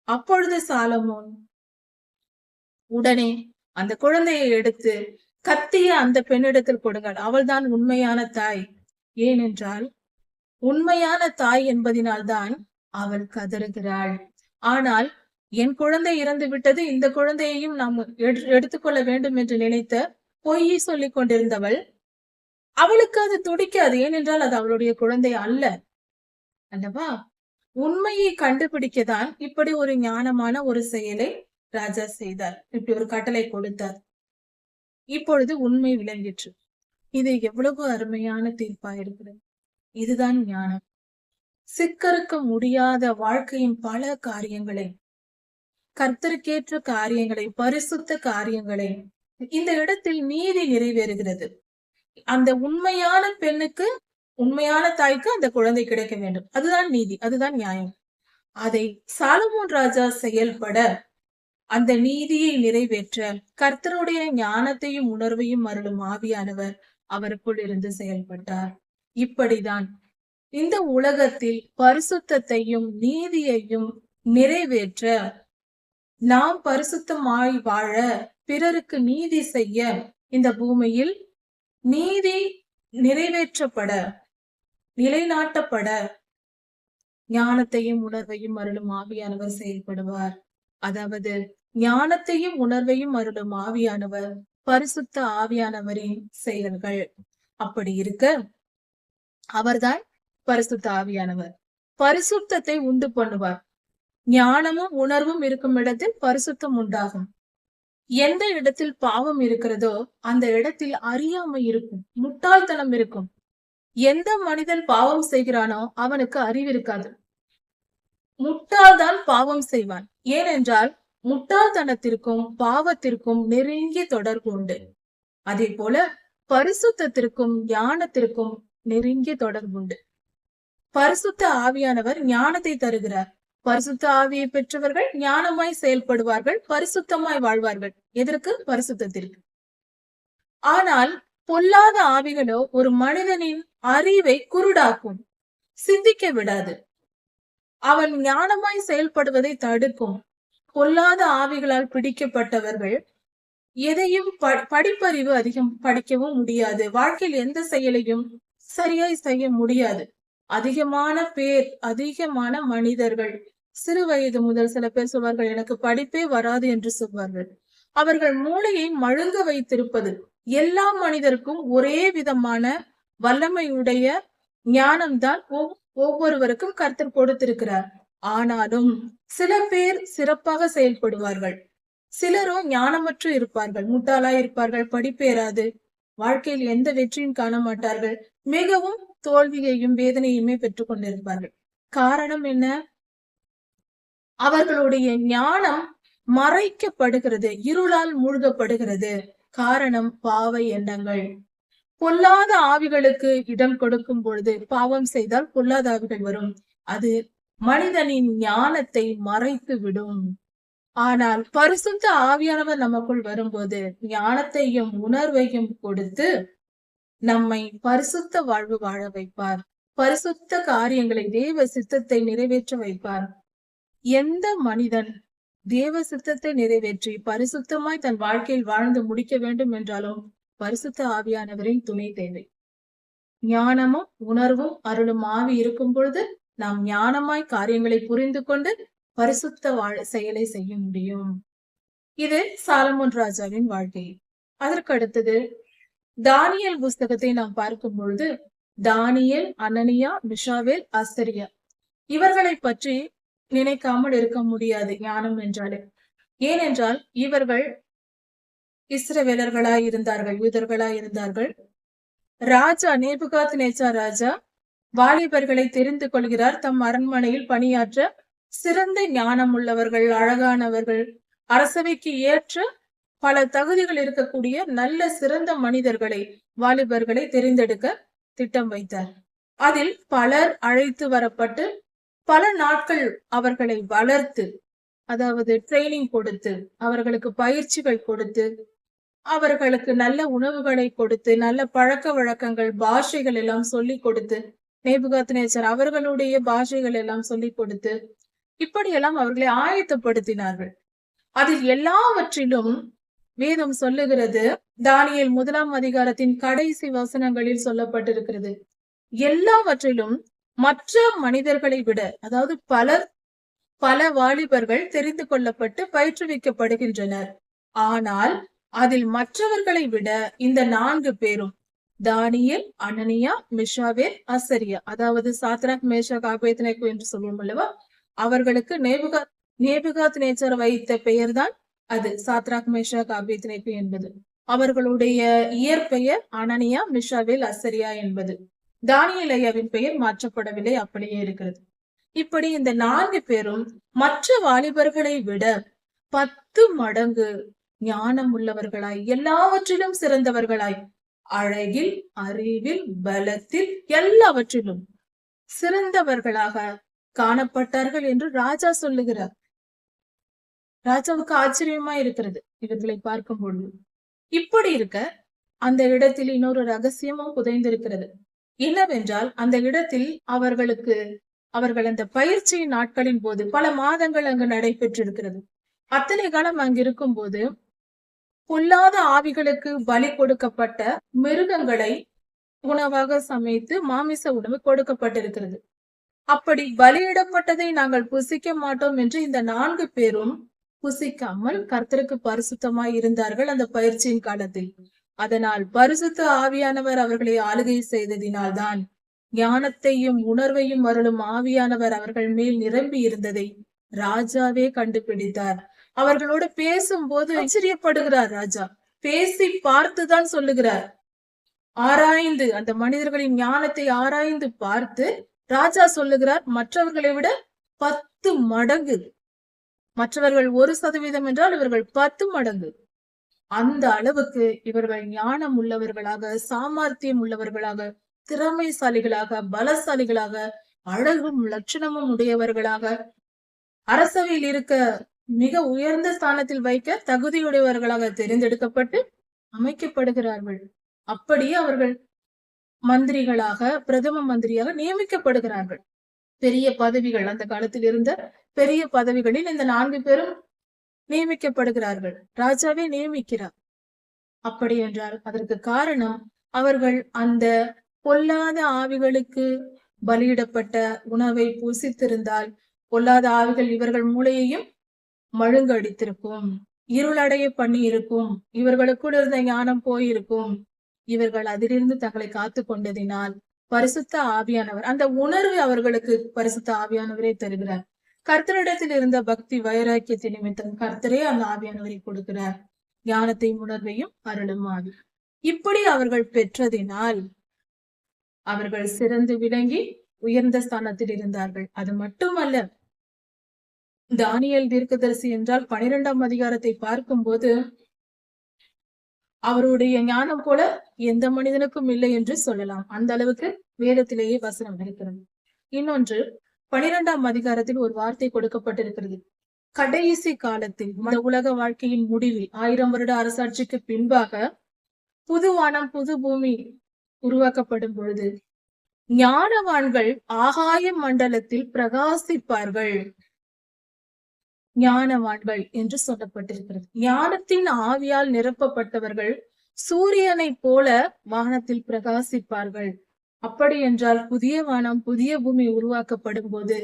அப்பொழுது சாலமோன் உடனே அந்த குழந்தையை எடுத்து கத்திய அந்த பெண்ணிடத்தில் கொடுங்கள், அவள்தான் உண்மையான தாய், ஏனென்றால் உண்மையான தாய் என்பதினால்தான் அவள் கதறுகிறாள். ஆனால் என் குழந்தை இறந்து விட்டது, இந்த குழந்தையையும் நாம் எடுத்துக்கொள்ள வேண்டும் என்று நினைத்த பொய்யை சொல்லிக் கொண்டிருந்தவள், அவளுக்கு அது துடிக்காது, ஏனென்றால் அது அவளுடைய குழந்தை அல்ல அல்லவா? உண்மையை கண்டுபிடிக்கதான் இப்படி ஒரு ஞானமான ஒரு செயலை ராஜா செய்தார், இப்படி ஒரு கட்டளை கொடுத்தார். இப்பொழுது உண்மை விளங்கிற்று. இது எவ்வளவு அருமையான தீர்ப்பா இருக்கிறது. இதுதான் ஞானம். சிக்கறுக்க முடியாத வாழ்க்கையின் பல காரியங்களை, கர்த்தருக்கேற்ற காரியங்களை, பரிசுத்த காரியங்களை இந்த இடத்தில் நீதி நிறைவேறுகிறது. அந்த உண்மையான பெண்ணுக்கு, உண்மையான தாய்க்கு அந்த குழந்தை கிடைக்க வேண்டும், அதுதான் நீதி, அதுதான் நியாயம். அதை சாலமோன் ராஜா செயல்பட, அந்த நீதியை நிறைவேற்ற கர்த்தருடைய ஞானத்தையும் உணர்வையும் அருளும் ஆவியானவர் அவருக்குள் இருந்து செயல்பட்டார். இப்படிதான் இந்த உலகத்தில் பரிசுத்தத்தையும் நீதியையும் நிறைவேற்ற, நாம் பரிசுத்தமாய் வாழ, பிறருக்கு நீதி செய்ய, இந்த பூமியில் நீதி நிறைவேற்றப்பட, நிலைநாட்டப்பட ஞானத்தையும் உணர்வையும் அருளும் ஆவியானவர் செயல்படுவார். அதாவது ஞானத்தையும் உணர்வையும் அருளும் ஆவியானவர் பரிசுத்த ஆவியானவரின் செயல்கள். அப்படி இருக்க அவர்தான் பரிசுத்த ஆவியானவர். பரிசுத்தத்தை உண்டு பண்ணுவார். ஞானமும் உணர்வும் இருக்கும் இடத்தில் பரிசுத்தம் உண்டாகும். எந்த இடத்தில் பாவம் இருக்கிறதோ அந்த இடத்தில் அறியாமை இருக்கும், முட்டாள்தனம் இருக்கும். எந்த மனிதன் பாவம் செய்கிறானோ அவனுக்கு அறிவு இருக்காது. முட்டாள்தான் பாவம் செய்வான். ஏனென்றால் முட்டாள்தனத்திற்கும் பாவத்திற்கும் நெருங்கிய தொடர்பு உண்டு. அதே போல பரிசுத்தத்திற்கும் ஞானத்திற்கும் நெருங்கிய தொடர்பு உண்டு. பரிசுத்த ஆவியானவர் ஞானத்தை தருகிறார். பரிசுத்த ஆவியை பெற்றவர்கள் ஞானமாய் செயல்படுவார்கள், பரிசுத்தமாய் வாழ்வார்கள். எதற்கு? பரிசுத்தத்திற்கு. ஆனால் பொல்லாத ஆவிகளோ ஒரு மனிதனின் அறிவை குருடாக்கும், சிந்திக்க விடாது, அவன் ஞானமாய் செயல்படுவதை தடுக்கும். பொல்லாத ஆவிகளால் பிடிக்கப்பட்டவர்கள் எதையும் படிப்பறிவு அதிகம் படிக்கவும் முடியாது, வாழ்க்கையில் எந்த செயலையும் சரியாய் செய்ய முடியாது. அதிகமான மனிதர்கள் சிறு வயது முதல் சில பேர் சொல்வார்கள், எனக்கு படிப்பே வராது என்று சொல்வார்கள். அவர்கள் மூளையை மழுங்க வைத்திருப்பது. எல்லா மனிதருக்கும் ஒரே விதமான வல்லமையுடைய ஞானம்தான் ஒவ்வொருவருக்கும் கர்த்தர் கொடுத்திருக்கிறார். ஆனாலும் சில பேர் சிறப்பாக செயல்படுவார்கள், சிலரோ ஞானமற்று இருப்பார்கள், முட்டாளாய் இருப்பார்கள், படிப்பேறாது, வாழ்க்கையில் எந்த வெற்றியும் காண மாட்டார்கள், மிகவும் தோல்வியையும் வேதனையுமே பெற்றுக் கொண்டிருப்பார்கள். காரணம் என்ன? அவர்களுடைய ஞானம் மறைக்கப்படுகிறது, இருளால் மூழ்கப்படுகிறது. காரணம் பாவ எண்ணங்கள். பொல்லாத ஆவிகளுக்கு இடம் கொடுக்கும் பொழுது பாவம் செய்தால் பொல்லாத ஆவிகள் வரும். அது மனிதனின் ஞானத்தை மறைத்து விடும். ஆனால் பரிசுத்த ஆவியானவர் நமக்குள் வரும்போது ஞானத்தையும் உணர்வையும் கொடுத்து நம்மை பரிசுத்த வாழ்வு வாழ வைப்பார். பரிசுத்த காரியங்களை, தேவ சித்தத்தை நிறைவேற்ற வைப்பார். எந்த மனிதன் தேவ சித்தத்தை நிறைவேற்றி பரிசுத்தமாய் தன் வாழ்க்கையில் வாழ்ந்து முடிக்க வேண்டும் என்றாலும் பரிசுத்த ஆவியானவரின் துணை தேவை. ஞானமும் உணர்வும் அருளும் ஆவி இருக்கும் பொழுது நாம் ஞானமாய் காரியங்களை புரிந்து கொண்டு பரிசுத்த செயலை செய்ய முடியும். இது சாலமோன் ராஜாவின் வாழ்க்கை. அதற்கு அடுத்தது தானியேல் புஸ்தகத்தை நாம் பார்க்கும் பொழுது தானியேல், அனனியா, மிஷாவேல், அசரியா இவர்களை பற்றி நினைக்காமல் இருக்க முடியாது ஞானம் என்றாலே. ஏனென்றால் இவர்கள் இஸ்ரவேலர்களாய் இருந்தார்கள், யூதர்களாய் இருந்தார்கள். ராஜா நேபுகாத்நேச்சார் ராஜா வாலிபர்களை தெரிந்து கொள்கிறார். தம் அரண்மனையில் பணியாற்ற சிறந்த ஞானம் உள்ளவர்கள், அழகானவர்கள், அரசவைக்கு ஏற்ற பல தகுதிகள் இருக்கக்கூடிய நல்ல சிறந்த மனிதர்களை, வாலிபர்களை தெரிந்தெடுக்க திட்டம் வைத்தார். அதில் பலர் அழைத்து வரப்பட்டு பல நாட்கள் அவர்களை வளர்த்து, அதாவது ட்ரைனிங் கொடுத்து, அவர்களுக்கு பயிற்சிகள் கொடுத்து, அவர்களுக்கு நல்ல உணவுகளை கொடுத்து, நல்ல பழக்க வழக்கங்கள், பாஷைகள் எல்லாம் சொல்லிக் கொடுத்து, நேபுகாத்நேச்சர் அவர்களுடைய பாஷைகள் எல்லாம் சொல்லிக் கொடுத்து, இப்படியெல்லாம் அவர்களை ஆயத்தப்படுத்தினார்கள். அதில் எல்லாவற்றிலும் வேதம் சொல்லுகிறது, தானியேல் 1ஆம் அதிகாரத்தின் கடைசி வசனங்களில் சொல்லப்பட்டிருக்கிறது, எல்லாவற்றிலும் மற்ற மனிதர்களை விட, அதாவது பல வாலிபர்கள் தெரிந்து கொள்ளப்பட்டு பயிற்றுவிக்கப்படுகின்றனர். ஆனால் அதில் மற்றவர்களை விட இந்த 4 பேரும், தானியேல், அனனியா, மிஷாவேல், அசரியா, அதாவது சாத்ராக், மேஷாக், ஆபேத்நேகோ என்று சொல்லுவோம் அல்லவா, அவர்களுக்கு நேபுகாத்நேச்சர் வைத்த பெயர்தான் அது, சாத்ராக், மேஷாக், ஆபேத்நேகோ என்பது. அவர்களுடைய இயற்பெயர் அனனியா, மிஷாவேல், அசரியா என்பது. தானியேல் ஐயாவின் பெயர் மாற்றப்படவில்லை, அப்படியே இருக்கிறது. இப்படி இந்த 4 பேரும் மற்ற வாலிபர்களை விட 10 மடங்கு ஞானம் உள்ளவர்களாய், எல்லாவற்றிலும் சிறந்தவர்களாய், அழகில், அறிவில், பலத்தில், எல்லாவற்றிலும் சிறந்தவர்களாக காணப்பட்டார்கள் என்று ராஜா சொல்லுகிறார். ராஜாவுக்கு ஆச்சரியமா இருக்கிறது இவர்களை பார்க்கும் பொழுது. இப்படி இருக்க அந்த இடத்தில் இன்னொரு ரகசியமும் புதைந்திருக்கிறது. என்னவென்றால் அந்த இடத்தில் அவர்கள் அந்த பயிற்சியின் நாட்களின் போது பல மாதங்கள் அங்கு நடைபெற்றிருக்கிறது. அத்தனை காலம் அங்கு இருக்கும் போது பொல்லாத ஆவிகளுக்கு பலி கொடுக்கப்பட்ட மிருகங்களை உணவாக சமைத்து மாமிச உணவு கொடுக்கப்பட்டிருக்கிறது. அப்படி பலியிடப்பட்டதை நாங்கள் புசிக்க மாட்டோம் என்று இந்த 4 பேரும் புசிக்காமல் கர்த்தருக்கு பரிசுத்தமாய் இருந்தார்கள் அந்த பயிற்சியின் காலத்தில். அதனால் பரிசுத்த ஆவியானவர் அவர்களை ஆளுகை செய்ததினால்தான் ஞானத்தையும் உணர்வையும் அருளும் ஆவியானவர் அவர்கள் மேல் நிரம்பி இருந்ததை ராஜாவே கண்டுபிடித்தார். அவர்களோடு பேசும்போது ஆச்சரியப்படுகிறார் ராஜா. பேசி பார்த்துதான் சொல்லுகிறார். ஆராய்ந்து அந்த மனிதர்களின் ஞானத்தை ஆராய்ந்து பார்த்து ராஜா சொல்லுகிறார், மற்றவர்களை விட 10 மடங்கு. மற்றவர்கள் 1% என்றால் இவர்கள் 10 மடங்கு. அந்த அளவுக்கு இவர்கள் ஞானம் உள்ளவர்களாக, சாமர்த்தியம் உள்ளவர்களாக, திறமைசாலிகளாக, பலசாலிகளாக, அழகும் லட்சணமும் உடையவர்களாக, அரசவையில் இருக்க மிக உயர்ந்த ஸ்தானத்தில் வைக்க தகுதியுடையவர்களாக தெரிந்தெடுக்கப்பட்டு அமைக்கப்படுகிறார்கள். அப்படியே அவர்கள் மந்திரிகளாக, பிரதம மந்திரியாக நியமிக்கப்படுகிறார்கள். பெரிய பதவிகள், அந்த காலத்தில் இருந்த பெரிய பதவிகளில் இந்த 4 பேரும் நியமிக்கப்படுகிறார்கள். ராஜாவே நியமிக்கிறார். அப்படி என்றால் அதற்கு காரணம் அவர்கள் அந்த பொல்லாத ஆவிகளுக்கு பலியிடப்பட்ட உணவை புசித்திருந்தால் பொல்லாத ஆவிகள் இவர்கள் மூளையையும் மழுங்கடித்திருக்கும், இருளடைய பண்ணி இருக்கும், இவர்களுக்குள் இருந்த ஞானம் போயிருக்கும். இவர்கள் அதிலிருந்து தங்களை காத்து கொண்டதினால் பரிசுத்த ஆவியானவர், அந்த உணர்வு அவர்களுக்கு பரிசுத்த ஆவியானவரே தருகிறார். கர்த்தரிடத்தில் இருந்த பக்தி வைராக்கியத்தை நிமித்தம் கர்த்தரே அந்த ஆவியானவரை கொடுக்கிறார். ஞானத்தையும் உணர்வையும் அருளும் ஆவி. இப்படி அவர்கள் பெற்றதினால் அவர்கள் சிறந்து விளங்கி உயர்ந்த ஸ்தானத்தில் இருந்தார்கள். அது மட்டுமல்ல, தானியேல் தீர்க்கதரிசி என்றால் 12ஆம் அதிகாரத்தை பார்க்கும்போது அவருடைய ஞானம் போல எந்த மனிதனுக்கும் இல்லை என்று சொல்லலாம். அந்த அளவுக்கு வேதத்திலேயே வசனம் இருக்கிறது. இன்னொன்று, 12ஆம் அதிகாரத்தில் ஒரு வார்த்தை கொடுக்கப்பட்டிருக்கிறது. கடைசி காலத்தில், இந்த உலக வாழ்க்கையின் முடிவில் 1000 வருட அரசாட்சிக்கு பின்பாக புது வானம் புது பூமி உருவாக்கப்படும் பொழுது ஞானவான்கள் ஆகாய மண்டலத்தில் பிரகாசிப்பார்கள். ஞானவான்கள் என்று சொல்லப்பட்டிருக்கிறது. ஞானத்தின் ஆவியால் நிரப்பப்பட்டவர்கள் சூரியனை போல வானத்தில் பிரகாசிப்பார்கள். அப்படி என்றால் புதிய வானம் புதிய பூமி உருவாக்கப்படும் போது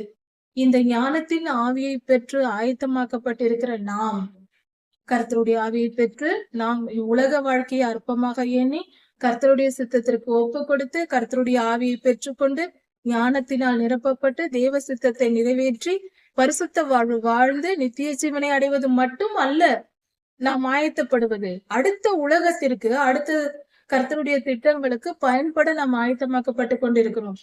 இந்த ஞானத்தின் ஆவியை பெற்று ஆயத்தமாக்கப்பட்டிருக்கிற நாம், கர்த்தருடைய ஆவியை பெற்று நாம் உலக வாழ்க்கையை அற்பமாக எண்ணி கர்த்தருடைய சித்தத்திற்கு ஒப்பு கொடுத்து கர்த்தருடைய ஆவியை பெற்றுக்கொண்டு ஞானத்தினால் நிரப்பப்பட்டு தேவ சித்தத்தை நிறைவேற்றி பரிசுத்த வாழ்வு வாழ்ந்து நித்திய ஜீவனை அடைவது மட்டும் அல்ல நாம் ஆயத்தப்படுவது, அடுத்த உலகத்திற்கு, அடுத்த கர்த்தருடைய திட்டங்களுக்கு பயன்பட நாம் ஆயத்தமாக்கப்பட்டு கொண்டிருக்கிறோம்.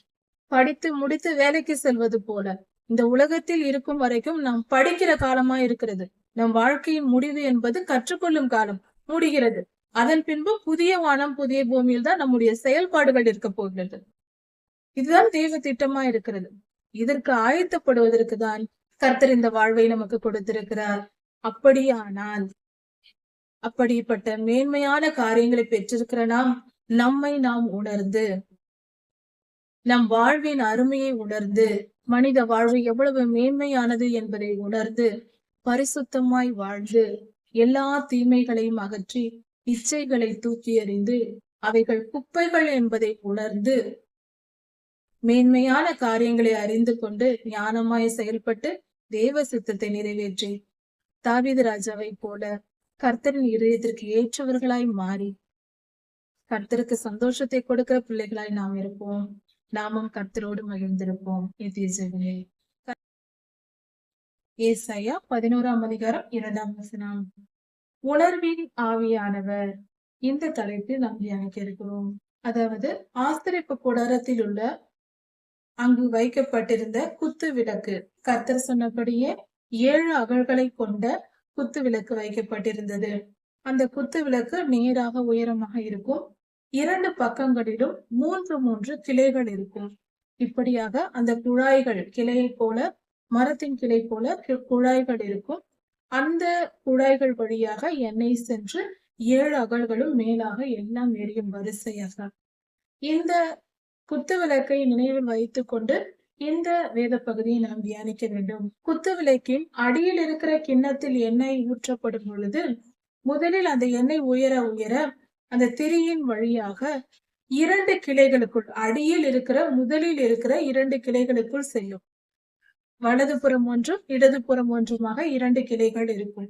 படித்து முடித்து வேலைக்கு செல்வது போல இந்த உலகத்தில் இருக்கும் வரைக்கும் நாம் படிக்கிற காலமா இருக்கிறது. நம் வாழ்க்கையின் முடிவு என்பது கற்றுக்கொள்ளும் காலம் முடிகிறது. அதன் பின்பு புதிய வானம் புதிய பூமியில் தான் நம்முடைய செயல்பாடுகள் இருக்க போகிறது. இதுதான் தெய்வ திட்டமா இருக்கிறது. இதற்கு ஆயத்தப்படுவதற்கு தான் கர்த்தர் இந்த வாழ்வை நமக்கு கொடுத்திருக்கிறார். அப்படியானால் அப்படிப்பட்ட மேன்மையான காரியங்களை பெற்றிருக்கிற நாம் நம்மை நாம் உணர்ந்து, நம் வாழ்வின் அருமையை உணர்ந்து, மனித வாழ்வு எவ்வளவு மேன்மையானது என்பதை உணர்ந்து பரிசுத்தமாய் வாழ்ந்து எல்லா தீமைகளையும் அகற்றி இச்சைகளை தூக்கி எறிந்து அவைகள் குப்பைகள் என்பதை உணர்ந்து மேன்மையான காரியங்களை அறிந்து கொண்டு ஞானமாய் செயல்பட்டு தேவ சித்தத்தை நிறைவேற்றி தாவீது ராஜாவை போல கர்த்தரின் இதயத்திற்கு ஏற்றவர்களாய் மாறி கர்த்தருக்கு சந்தோஷத்தை கொடுக்கிற பிள்ளைகளாய் நாம் இருப்போம். நாமும் கர்த்தரோடு மகிழ்ந்திருப்போம். ஏசாயா 11ஆம் அதிகாரம் 2ஆம் வசனம். உணர்வின் ஆவியானவர். இந்த தலைப்பில் நாம் தியானிக்க இருக்கிறோம். அதாவது ஆஸ்திரிப்பு கூடாரத்தில் உள்ள அங்கு வைக்கப்பட்டிருந்த குத்து விளக்கு, கர்த்தர் சொன்னபடியே 7 அகல்களை கொண்ட குத்து விளக்கு வைக்கப்பட்டிருந்தது. அந்த குத்து விளக்கு நேராக உயரமாக இருக்கும். 2 பக்கங்களிலும் 3 கிளைகள் இருக்கும். இப்படியாக அந்த குழாய்கள் கிளையை போல, மரத்தின் கிளை போல குழாய்கள் இருக்கும். அந்த குழாய்கள் வழியாக எண்ணெய் சென்று 7 அகல்களும் மேலாக எல்லாம் எரியும் வரிசையாக. இந்த குத்து விளக்கை நினைவில் வைத்துக் கொண்டு இந்த வேத பகுதியை நாம் தியானிக்க வேண்டும். குத்து விளக்கின் அடியில் இருக்கிற கிண்ணத்தில் எண்ணெய் ஊற்றப்படும் பொழுது முதலில் அந்த எண்ணெய் உயர உயர அந்த திரியின் வழியாக 2 கிளைகளுக்குள், அடியில் இருக்கிற முதலில் இருக்கிற 2 கிளைகளுக்குள் செல்லும். வலதுபுறம் ஒன்றும் இடதுபுறம் ஒன்றுமாக 2 கிளைகள் இருக்கும்.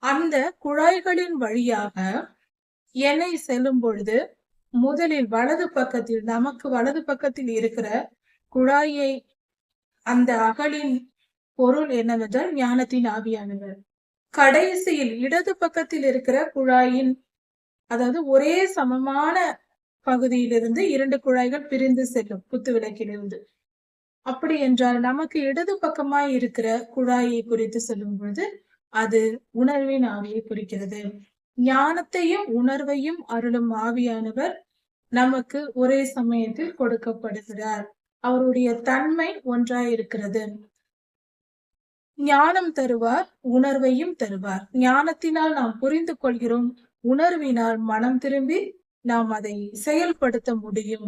அந்த குழாய்களின் வழியாக எண்ணெய் செல்லும் பொழுது முதலில் வலது பக்கத்தில், நமக்கு வலது பக்கத்தில் இருக்கிற குழாயை, அந்த அகலின் பொருள் என்னவென்றால் ஞானத்தின் ஆவியானவர். கடைசியில் இடது பக்கத்தில் இருக்கிற குழாயின், அதாவது ஒரே சமமான பகுதியிலிருந்து 2 குழாய்கள் பிரிந்து செல்லும் குத்து விளக்கிலிருந்து. அப்படி என்றால் நமக்கு இடது பக்கமாய் இருக்கிற குழாயை குறித்து சொல்லும் பொழுது அது உணர்வின் ஆவியை குறிக்கிறது. ஞானத்தையும் உணர்வையும் அருளும் ஆவியானவர் நமக்கு ஒரே சமயத்தில் கொடுக்கப்படுகிறார். அவருடைய தன்மை ஒன்றாயிருக்கிறது. ஞானம் தருவார், உணர்வையும் தருவார். ஞானத்தினால் நாம் புரிந்து கொள்கிறோம், உணர்வினால் மனம் திரும்பி நாம் அதை செயல்படுத்த முடியும்.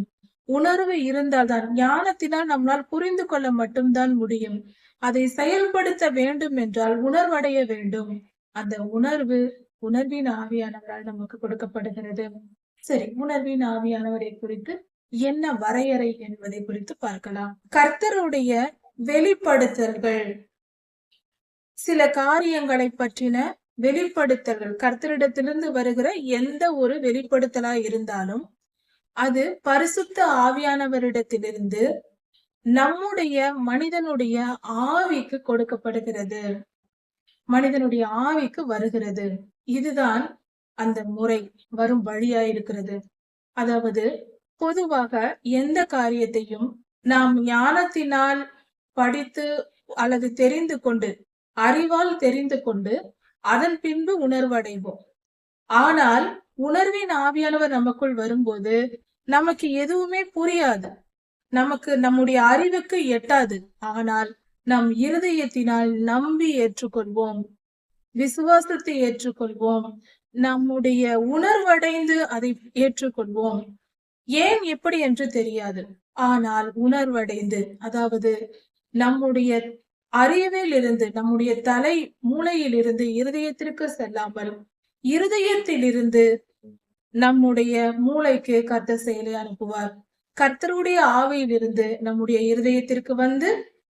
உணர்வு இருந்தால்தான், ஞானத்தினால் நம்மால் புரிந்து கொள்ள மட்டும்தான் முடியும். அதை செயல்படுத்த வேண்டும் என்றால் உணர்வடைய வேண்டும். அந்த உணர்வு உணர்வின் ஆவியானவரால் நமக்கு கொடுக்கப்படுகிறது. சரி, உணர்வின் ஆவியானவரை குறித்து என்ன வரையறை என்பதை குறித்து பார்க்கலாம். கர்த்தருடைய வெளிப்படுத்தல்கள், சில காரியங்களை பற்றின வெளிப்படுத்தல்கள், கர்த்தரிடத்திலிருந்து வருகிற எந்த ஒரு வெளிப்படுத்தலா இருந்தாலும் அது பரிசுத்த ஆவியானவரிடத்திலிருந்து நம்முடைய மனிதனுடைய ஆவிக்கு கொடுக்கப்படுகிறது, மனிதனுடைய ஆவிக்கு வருகிறது. இதுதான் அந்த முறை, வரும் வழியா இருக்கிறது. அதாவது பொதுவாக எந்த காரியத்தையும் நாம் ஞானத்தினால் படித்து அல்லது தெரிந்து கொண்டு, அறிவால் தெரிந்து கொண்டு அதன் பின்பு உணர்வடைவோம். ஆனால் உணர்வின் ஆவியானவர் நமக்குள் வரும்போது நமக்கு எதுவுமே புரியாது, நமக்கு நம்முடைய அறிவுக்கு எட்டாது. ஆனால் நம் இருதயத்தினால் நம்பி ஏற்றுக்கொள்வோம், விசுவாசத்தை ஏற்றுக்கொள்வோம், நம்முடைய உணர்வடைந்து அதை ஏற்றுக்கொள்வோம். ஏன் எப்படி என்று தெரியாது, ஆனால் உணர்வடைந்து, அதாவது நம்முடைய அறிவில் இருந்து, நம்முடைய தலை மூளையில் இருந்து இருதயத்திற்கு செல்லாமல் இருதயத்திலிருந்து நம்முடைய மூளைக்கு கர்த்தர் செயலை அனுப்புவார். கர்த்தருடைய ஆவியிலிருந்து நம்முடைய இருதயத்திற்கு வந்து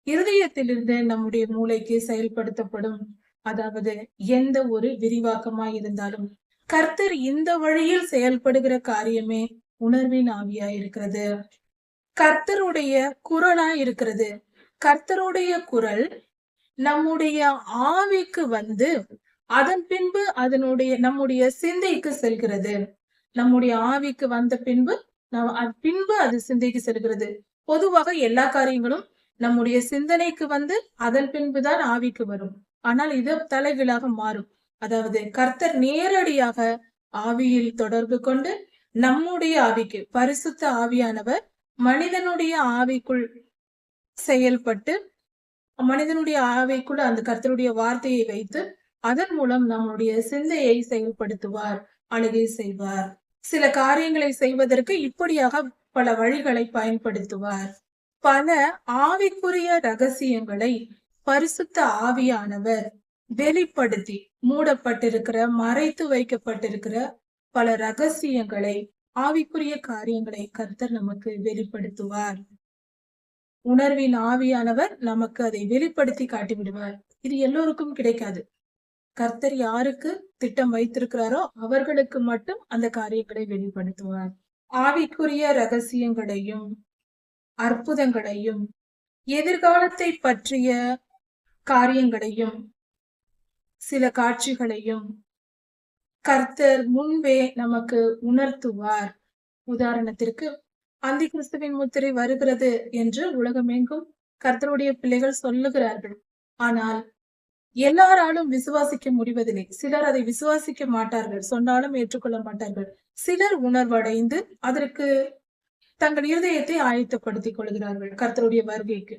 இருதயத்திலிருந்து நம்முடைய மூளைக்கு செயல்படுத்தப்படும். அதாவது எந்த ஒரு விரிவாக்கமாய் இருந்தாலும் கர்த்தர் இந்த வழியில் செயல்படுகிற காரியமே உணர்வின் ஆவியா இருக்கிறது, கர்த்தருடைய குரலா இருக்கிறது. கர்த்தருடைய குரல் நம்முடைய ஆவிக்கு வந்து அதன் பின்பு நம்முடைய சிந்தைக்கு செல்கிறது. நம்முடைய ஆவிக்கு வந்த பின்பு அது சிந்தைக்கு செல்கிறது. பொதுவாக எல்லா காரியங்களும் நம்முடைய சிந்தனைக்கு வந்து அதன் பின்புதான் ஆவிக்கு வரும். ஆனால் இது தலைகீழாக மாறும். அதாவது கர்த்தர் நேரடியாக ஆவியில் தொடர்பு கொண்டு நம்முடைய ஆவிக்கு, பரிசுத்த ஆவியானவர் மனிதனுடைய ஆவிக்குள் செயல்பட்டு, மனிதனுடைய ஆவிக்குள் அந்த கர்த்தருடைய வார்த்தையை வைத்து அதன் மூலம் நம்முடைய சிந்தையை செயல்படுத்துவார், ஆளுகை செய்வார். சில காரியங்களை செய்வதற்கு இப்படியாக பல வழிகளை பயன்படுத்துவார். பல ஆவிக்குரிய ரகசியங்களை பரிசுத்த ஆவியானவர் வெளிப்படுத்தி, மூடப்பட்டிருக்கிற, மறைத்து வைக்கப்பட்டிருக்கிற பல ரகசியங்களை, ஆவிக்குரிய காரியங்களை கர்த்தர் நமக்கு வெளிப்படுத்துவார். உணர்வின் ஆவியானவர் நமக்கு அதை வெளிப்படுத்தி காட்டிவிடுவார். இது எல்லோருக்கும் கிடைக்காது. கர்த்தர் யாருக்கு திட்டம் வைத்திருக்கிறாரோ அவர்களுக்கு மட்டும் அந்த காரியங்களை வெளிப்படுத்துவார். ஆவிக்குரிய ரகசியங்களையும் அற்புதங்களையும் எதிர்காலத்தை பற்றிய காரியங்களையும் சில காட்சிகளையும் கர்த்தர் முன்பே நமக்கு உணர்த்துவார். உதாரணத்திற்கு, அந்தி கிறிஸ்துவின் முத்திரை வருகிறது என்று உலகமெங்கும் கர்த்தருடைய பிள்ளைகள் சொல்லுகிறார்கள். ஆனால் எல்லாராலும் விசுவாசிக்க முடிவதில்லை. சிலர் அதை விசுவாசிக்க மாட்டார்கள், சொன்னாலும் ஏற்றுக்கொள்ள மாட்டார்கள். சிலர் உணர்வடைந்து அதற்கு தங்கள் இருதயத்தை ஆயத்தப்படுத்திக் கொள்கிறார்கள். கர்த்தருடைய வருகைக்கு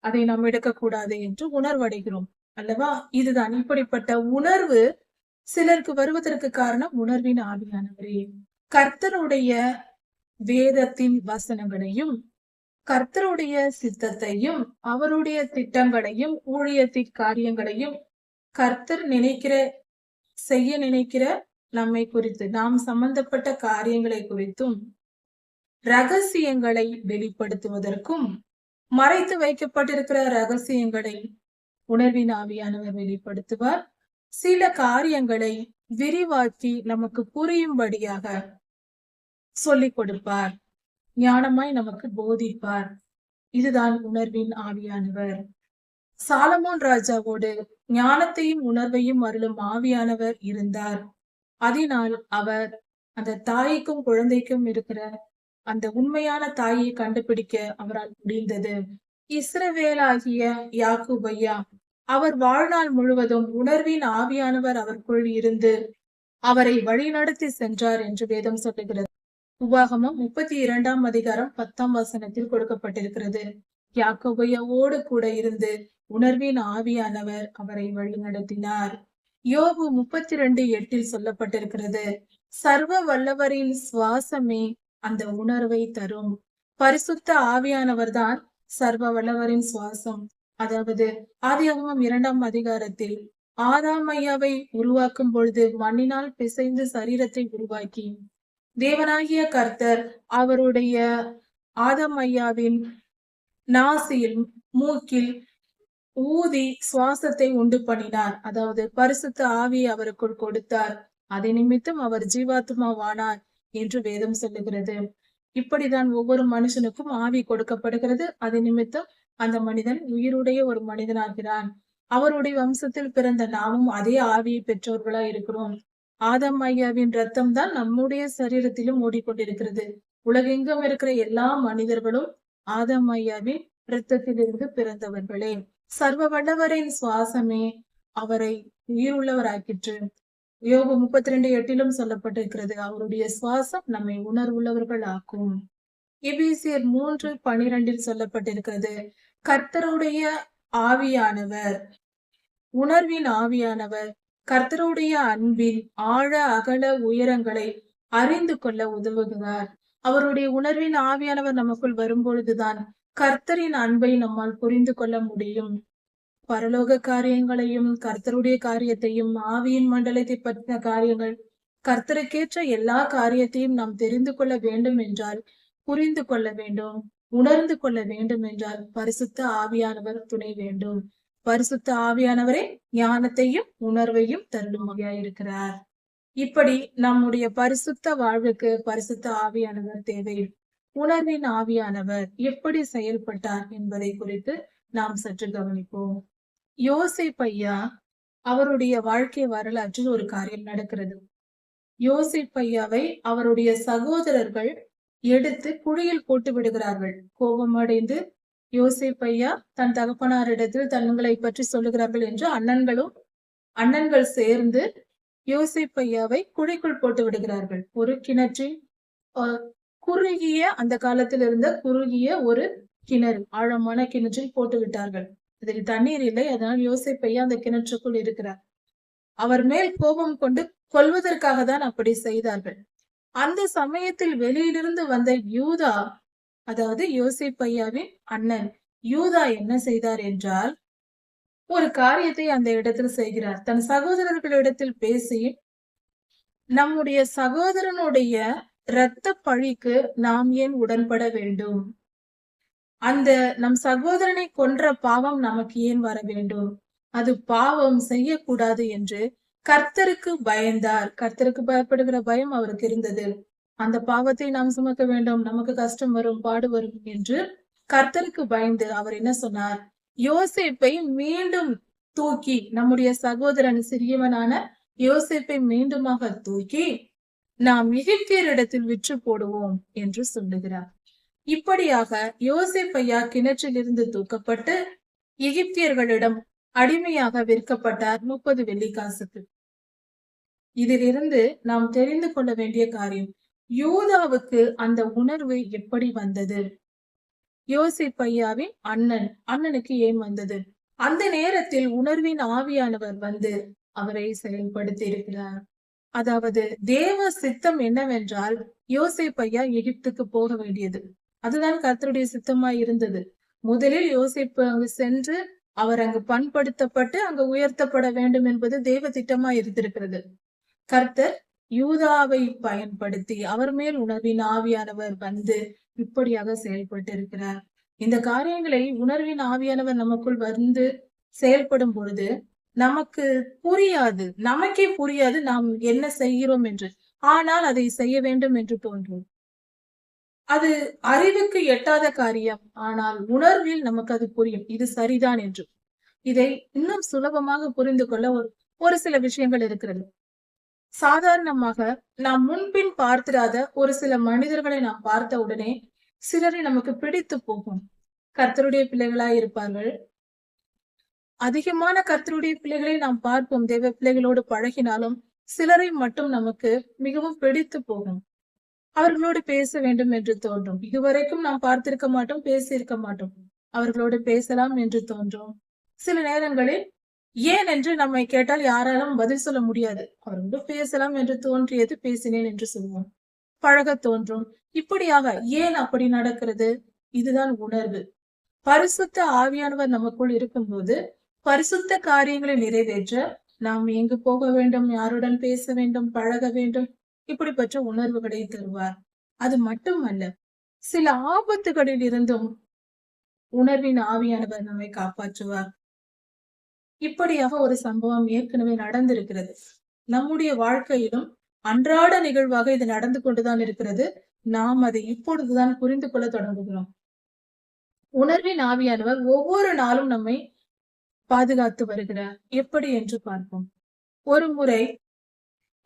அதை நாம் எடுக்கக்கூடாது என்று உணர்வடைகிறோம் அல்லவா? இதுதான், இப்படிப்பட்ட உணர்வு சிலருக்கு வருவதற்கு காரணம் உணர்வின் ஆவியானவரே. கர்த்தருடைய வேதத்தின் வசனங்களையும் கர்த்தருடைய சித்தத்தையும் அவருடைய திட்டங்களையும் ஊழியத்தின் காரியங்களையும் கர்த்தர் செய்ய நினைக்கிற நம்மை குறித்து, நாம் சம்பந்தப்பட்ட காரியங்களை குறித்தும் ரகசியங்களை வெளிப்படுத்துவதற்கும், மறைத்து வைக்கப்பட்டிருக்கிற ரகசியங்களை உணர்வின் ஆவியானவர் வெளிப்படுத்துவார். சில காரியங்களை விரிவாக்கி நமக்கு புரியும்படியாக சொல்லிக் கொடுப்பார், ஞானமாய் நமக்கு போதிப்பார். இதுதான் உணர்வின் ஆவியானவர். சாலமோன் ராஜாவோடு ஞானத்தையும் உணர்வையும் அருளும் ஆவியானவர் இருந்தார். அதனால் அவர் அந்த தாய்க்கும் குழந்தைக்கும் இருக்கிற அந்த உண்மையான தாயை கண்டுபிடிக்க அவரால் முடிந்தது. இஸ்ரவேலாகிய யாக்கூபையா, அவர் வாழ்நாள் முழுவதும் உணர்வின் ஆவியானவர் அவருக்குள் இருந்து அவரை வழிநடத்தி சென்றார் என்று வேதம் சொல்லுகிறது. உபாகமம் 32 அதிகாரம் 10 கொடுக்கப்பட்டிருக்கிறது. யாக்கோபையாவோடு கூட இருந்து உணர்வின் ஆவியானவர் அவரை வழிநடத்தினார். யோபு 32:8 சொல்லப்பட்டிருக்கிறது, சர்வ வல்லவரின் சுவாசமே அந்த உணர்வை தரும். பரிசுத்த ஆவியானவர் தான் சர்வ வல்லவரின் சுவாசம். அதாவது ஆதியாகமம் 2 அதிகாரத்தில் ஆதாம் ஐயாவை உருவாக்கும் பொழுது மண்ணினால் பிசைந்து சரீரத்தை உருவாக்கி தேவனாகிய கர்த்தர் அவருடைய ஆதம் ஐயாவின் நாசியில் மூக்கில் ஊதி சுவாசத்தை உண்டு பண்ணினார். அதாவது பரிசுத்த ஆவியை அவருக்குள் கொடுத்தார். அதை நிமித்தம் அவர் ஜீவாத்மாவானார் என்று வேதம் சொல்லுகிறது. இப்படிதான் ஒவ்வொரு மனுஷனுக்கும் ஆவி கொடுக்கப்படுகிறது. அது நிமித்தம் அந்த மனிதன் உயிருடைய ஒரு மனிதனாகிறான். அவருடைய வம்சத்தில் பிறந்த நாமும் அதே ஆவியை பெற்றோர்களா இருக்கிறோம். ஆதம் ஐயாவின் ரத்தம் தான் நம்முடைய சரீரத்திலும் ஓடிக்கொண்டிருக்கிறது. உலகெங்கும் இருக்கிற எல்லா மனிதர்களும் ஆதம் ஐயாவின் இரத்தத்திலிருந்து பிறந்தவர்களே. சர்வ வல்லவரின் சுவாசமே அவரை உயிருள்ளவராக்கிற்று. யோபு 32:8 சொல்லப்பட்டிருக்கிறது. அவருடைய சுவாசம் நம்மை உணர்வுள்ளவர்கள் ஆக்கும். எபேசியர் 3:12 சொல்லப்பட்டிருக்கிறது. கர்த்தருடைய ஆவியானவர், உணர்வின் ஆவியானவர் கர்த்தருடைய அன்பின் ஆழ அகல உயரங்களை அறிந்து கொள்ள உதவுகிறார். அவருடைய உணர்வின் ஆவியானவர் நமக்குள் வரும்பொழுதுதான் கர்த்தரின் அன்பை நம்மால் புரிந்து கொள்ள முடியும். பரலோக காரியங்களையும் கர்த்தருடைய காரியத்தையும் ஆவியின் மண்டலத்தை பற்றின காரியங்கள், கர்த்தருக்கேற்ற எல்லா காரியத்தையும் நாம் தெரிந்து கொள்ள வேண்டும் என்றால், புரிந்து கொள்ள வேண்டும், உணர்ந்து கொள்ள வேண்டும் என்றால் பரிசுத்த ஆவியானவர் துணை வேண்டும். பரிசுத்த ஆவியானவரே ஞானத்தையும் உணர்வையும் தருளுமையாயிருக்கிறார். இப்படி நம்முடைய பரிசுத்த வாழ்வுக்கு பரிசுத்த ஆவியானவர் தேவை. உணர்வின் ஆவியானவர் எப்படி செயல்பட்டார் என்பதை குறித்து நாம் சற்று கவனிப்போம். யோசேப்பு ஐயா அவருடைய வாழ்க்கை வரலாற்றில் ஒரு காரியம் நடக்கிறது. யோசேப்பு ஐயாவை அவருடைய சகோதரர்கள் எடுத்து குழியில் போட்டு விடுகிறார்கள். கோபமடைந்து யோசேப்பு ஐயா தன் தகப்பனாரிடத்தில் தங்களை பற்றி சொல்லுகிறார்கள் என்று அண்ணன்கள் சேர்ந்து யோசேப்பு ஐயாவை குழிக்குள் போட்டு விடுகிறார்கள். ஒரு கிணற்றில் குறுகிய, அந்த காலத்தில் இருந்த குறுகிய ஒரு கிணறு, ஆழமான கிணற்றில் போட்டு விட்டார்கள். அதில் தண்ணீர் இல்லை. அதனால் யோசேப்பு ஐயா அந்த கிணற்றுக்குள் இருக்கிறார். அவர் மேல் கோபம் கொண்டு கொல்வதற்காக தான் அப்படி செய்தார்கள். அந்த சமயத்தில் வெளியிலிருந்து வந்த யூதா, அதாவது யோசேப்பு ஐயாவின் அண்ணன் யூதா என்ன செய்தார் என்றால், ஒரு காரியத்தை அந்த இடத்தில் செய்கிறார். தன் சகோதரர்களிடத்தில் பேசி, நம்முடைய சகோதரனுடைய இரத்த பழிக்கு நாம் ஏன் உடன்பட வேண்டும்? அந்த நம் சகோதரனை கொன்ற பாவம் நமக்கு ஏன் வர வேண்டும்? அது பாவம் செய்யக்கூடாது என்று கர்த்தருக்கு பயந்தார். கர்த்தருக்கு பயப்படுகிற பயம் அவருக்கு இருந்தது. அந்த பாவத்தை நாம் சுமக்க வேண்டும், நமக்கு கஷ்டம் வரும், பாடு வரும் என்று கர்த்தருக்கு பயந்து அவர் என்ன சொன்னார்? யோசேப்பை மீண்டும் தூக்கி, நம்முடைய சகோதரன் சிறியவனான யோசேப்பை மீண்டுமாக தூக்கி நாம் எகிப்தியரிடத்தில் விற்று போடுவோம் என்று சொல்லுகிறார். இப்படியாக யோசேப்பு ஐயா கிணற்றில் இருந்து தூக்கப்பட்டு எகிப்தியர்களிடம் அடிமையாக விற்கப்பட்டார் 30 வெள்ளிக்காசுக்கு. இதிலிருந்து நாம் தெரிந்து கொள்ள வேண்டிய காரியம், யூதாவுக்கு அந்த உணர்வு எப்படி வந்தது? யோசேப்பு ஐயாவின் அண்ணனுக்கு ஏன் வந்தது? அந்த நேரத்தில் உணர்வின் ஆவியானவர் வந்து அவரை செயல்படுத்தி இருக்கிறார். அதாவது தேவ சித்தம் என்னவென்றால், யோசேப்பு ஐயா எகிப்துக்கு போக வேண்டியது. அதுதான் கர்த்தருடைய சித்தமாய் இருந்தது. முதலில் யோசேப்பு அங்கு சென்று அவர் அங்கு பண்படுத்தப்பட்டு அங்கு உயர்த்தப்பட வேண்டும் என்பது தேவ திட்டமாய் இருந்திருக்கிறது. கர்த்தர் யூதாவை பயன்படுத்தி அவர் மேல் உணர்வின் ஆவியானவர் வந்து இப்படியாக செயல்பட்டு இருக்கிறார். இந்த காரியங்களை உணர்வின் ஆவியானவர் நமக்குள் வந்து செயல்படும் பொழுது நமக்கு புரியாது, நமக்கே புரியாது நாம் என்ன செய்கிறோம் என்று. ஆனால் அதை செய்ய வேண்டும் என்று தோன்றும். அது அறிவுக்கு எட்டாத காரியம். ஆனால் உணர்வில் நமக்கு அது புரியும், இது சரிதான் என்று. இதை இன்னும் சுலபமாக புரிந்து கொள்ள ஒரு சில விஷயங்கள் இருக்கிறது. சாதாரணமாக நாம் முன்பின் பார்த்திராத ஒரு சில மனிதர்களை நாம் பார்த்த உடனே சிலரை நமக்கு பிடித்து போகும். கர்த்தருடைய பிள்ளைகளாய் இருப்பார்கள். அதிகமான கர்த்தருடைய பிள்ளைகளை நாம் பார்ப்போம். தேவ பிள்ளைகளோடு பழகினாலும் சிலரை மட்டும் நமக்கு மிகவும் பிடித்து போகும். அவர்களோடு பேச வேண்டும் என்று தோன்றும். இதுவரைக்கும் நாம் பார்த்திருக்க மாட்டோம், பேசியிருக்க மாட்டோம். அவர்களோடு பேசலாம் என்று தோன்றும். சில நேரங்களில் ஏன் என்று நம்மை கேட்டால் யாராலும் பதில் சொல்ல முடியாது. அவர்களோடு பேசலாம் என்று தோன்றியது, பேசினேன் என்று சொல்லுவோம். பழக தோன்றும். இப்படியாக ஏன் அப்படி நடக்கிறது? இதுதான் உணர்வு. பரிசுத்த ஆவியானவர் நமக்குள் இருக்கும்போது பரிசுத்த காரியங்களை நிறைவேற்ற நாம் எங்கு போக வேண்டும், யாருடன் பேச வேண்டும், பழக வேண்டும், இப்படிப்பட்ட உணர்வுகளை தருவார். அது மட்டுமல்ல, சில ஆபத்துகளில் இருந்தும் உணர்வின் ஆவியானவர் நம்மை காப்பாற்றுவார். இப்படியாக ஒரு சம்பவம் ஏற்கனவே நடந்திருக்கிறது. நம்முடைய வாழ்க்கையிலும் அன்றாட நிகழ்வாக இது நடந்து கொண்டுதான் இருக்கிறது. நாம் அதை இப்பொழுதுதான் புரிந்து கொள்ள தொடங்குகிறோம். உணர்வின் ஆவியானவர் ஒவ்வொரு நாளும் நம்மை பாதுகாத்து வருகிறார். எப்படி என்று பார்ப்போம். ஒரு முறை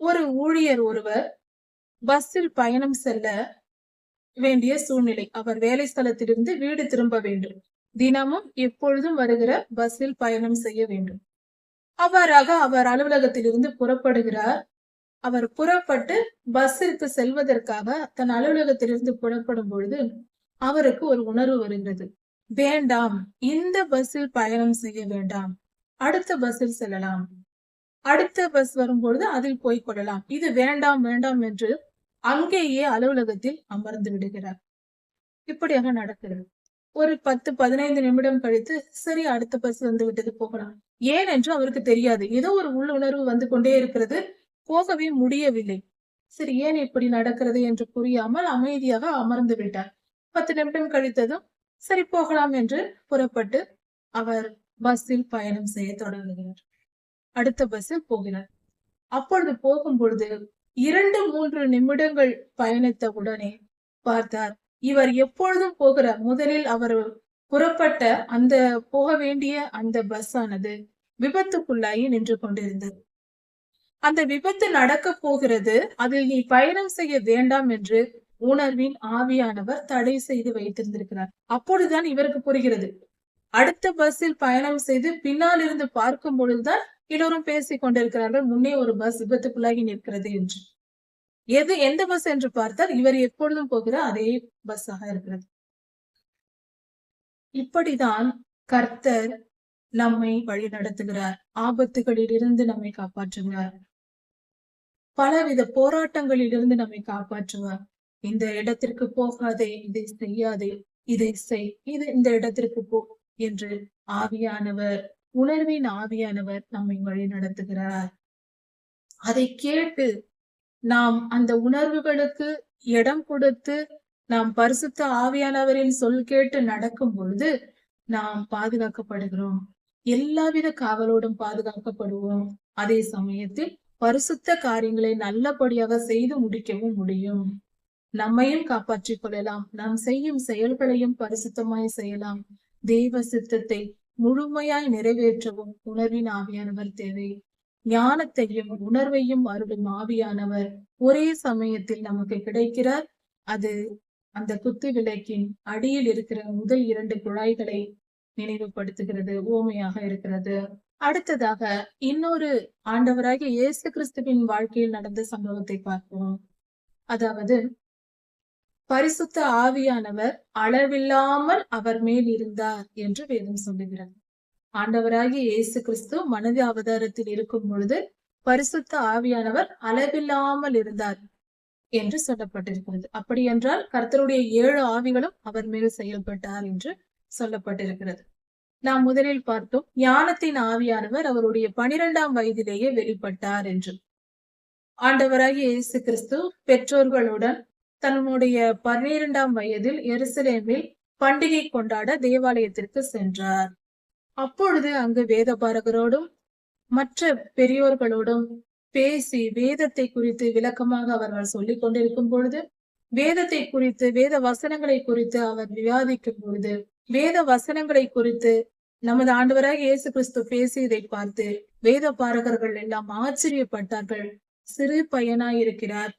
ஒரு ஊழியர் ஒருவர் பஸ்ஸில் பயணம் செல்ல வேண்டிய சூழ்நிலை. அவர் வேலை ஸ்தலத்திலிருந்து வீடு திரும்ப வேண்டும். தினமும் எப்பொழுதும் வருகிற பஸ்ஸில் பயணம் செய்ய வேண்டும். அவ்வாறாக அவர் அலுவலகத்திலிருந்து புறப்படுகிறார். அவர் புறப்பட்டு பஸ்ஸிற்கு செல்வதற்காக தன் அலுவலகத்திலிருந்து புறப்படும் பொழுது அவருக்கு ஒரு உணர்வு வருகிறது. வேண்டாம், இந்த பஸ்ஸில் பயணம் செய்ய வேண்டாம், அடுத்த பஸ்ஸில் செல்லலாம், அடுத்த பஸ் வரும்பொழுது அதில் போய் கொள்ளலாம், இது வேண்டாம் வேண்டாம் என்று அங்கேயே அலுவலகத்தில் அமர்ந்து விடுகிறார். இப்படியாக நடக்கிறது. ஒரு 10-15 நிமிடம் கழித்து சரி அடுத்த பஸ் வந்து விட்டது, போகலாம். ஏன் என்று அவருக்கு தெரியாது. ஏதோ ஒரு உள்ளுணர்வு வந்து கொண்டே இருக்கிறது, போகவே முடியவில்லை. சரி, ஏன் இப்படி நடக்கிறது என்று புரியாமல் அமைதியாக அமர்ந்து விட்டார். 10 நிமிடம் கழித்ததும் சரி போகலாம் என்று புறப்பட்டு அவர் பஸ்ஸில் பயணம் செய்ய தொடங்குகிறார். அடுத்த பஸ்ஸில் போகிறார். அப்பொழுது போகும் பொழுது 2-3 நிமிடங்கள் பயணித்த உடனே பார்த்தார், இவர் எப்பொழுதும் போகிற முதலில் அவர் புறப்பட்ட அந்த போக வேண்டிய அந்த பஸ் ஆனது விபத்துக்குள்ளாகி நின்று கொண்டிருந்தது. அந்த விபத்து நடக்க போகிறது, அதில் நீ பயணம் செய்ய வேண்டாம் என்று உணர்வின் ஆவியானவர் தடை செய்து வைத்திருந்திருக்கிறார். அப்பொழுதுதான் இவருக்கு புரிகிறது. அடுத்த பஸ்ஸில் பயணம் செய்து பின்னால் இருந்து பார்க்கும் பொழுதுதான் எல்லோரும் பேசிக் கொண்டிருக்கிறார்கள், முன்னே ஒரு பஸ் விபத்துக்குள்ளாகி நிற்கிறது என்று. எந்த பஸ் என்று பார்த்தால் இவர் எப்பொழுதும் போகிற அதே பஸ்ஸாக இருக்கிறது. இப்படிதான் கர்த்தர் நம்மை வழி நடத்துகிறார். ஆபத்துகளில் இருந்து நம்மை காப்பாற்றுகிறார். பலவித போராட்டங்களில் இருந்து நம்மை காப்பாற்றுவார். இந்த இடத்திற்கு போகாதே, இதை செய்யாதே, இதை செய், இந்த இடத்திற்கு போ என்று ஆவியானவர், உணர்வின் ஆவியானவர் நம்மை வழி நடத்துகிறார். அதை கேட்டு நாம் அந்த உணர்வுகளுக்கு இடம் கொடுத்து நாம் பரிசுத்த ஆவியானவரின் சொல் கேட்டு நடக்கும் பொழுது நாம் பாதுகாக்கப்படுகிறோம். எல்லாவித காவலோடும் பாதுகாக்கப்படுவோம். அதே சமயத்தில் பரிசுத்த காரியங்களை நல்லபடியாக செய்து முடிக்கவும் முடியும். நம்மையும் காப்பாற்றிக் கொள்ளலாம். நாம் செய்யும் செயல்களையும் பரிசுத்தமாய் செய்யலாம். தெய்வ சித்தத்தை முழுமையாய் நிறைவேற்றவும் உணர்வின் ஆவியானவர் தேவை. ஞானத்தையும் உணர்வையும் அருளும் ஆவியானவர் ஒரே சமயத்தில் நமக்கு கிடைக்கிறார். அது அந்த குத்து விளக்கின் அடியில் இருக்கிற முதல் 2 குழாய்களை நினைவுபடுத்துகிறது, ஓமையாக இருக்கிறது. அடுத்ததாக இன்னொரு ஆண்டவராகிய இயேசு கிறிஸ்துவின் வாழ்க்கையில் நடந்த சம்பவத்தை பார்ப்போம். அதாவது பரிசுத்த ஆவியானவர் அளவில்லாமல் அவர் மேல் இருந்தார் என்று வேதம் சொல்லுகிறது. ஆண்டவராகிய இயேசு கிறிஸ்து மனித அவதாரத்தில் இருக்கும் பொழுது பரிசுத்த ஆவியானவர் அளவில்லாமல் இருந்தார் என்று சொல்லப்பட்டிருக்கிறது. அப்படி என்றால் கர்த்தருடைய 7 ஆவிகளும் அவர் மேல் செயல்பட்டார் என்று சொல்லப்பட்டிருக்கிறது. நாம் முதலில் பார்த்தோம், ஞானத்தின் ஆவியானவர் அவருடைய 12ஆம் வயதிலேயே வெளிப்பட்டார் என்று. ஆண்டவராகிய இயேசு கிறிஸ்து பெற்றோர்களுடன் தன்னுடைய 12ஆம் வயதில் எருசலேமில் பண்டிகை கொண்டாட தேவாலயத்திற்கு சென்றார். அப்பொழுது அங்கு வேதபாரகரோடும் மற்ற பெரியோர்களோடும் பேசி வேதத்தை குறித்து விளக்கமாக அவர்கள் சொல்லிக் கொண்டிருக்கும் பொழுது, வேதத்தை குறித்து, வேத வசனங்களை குறித்து அவர் விவாதிக்கும் பொழுது, வேத வசனங்களை குறித்து நமது ஆண்டவராக இயேசு கிறிஸ்து பேசியதை பார்த்து வேத பாரகர்கள் எல்லாம் ஆச்சரியப்பட்டார்கள். சிறு பையனாய் இருக்கிறார்,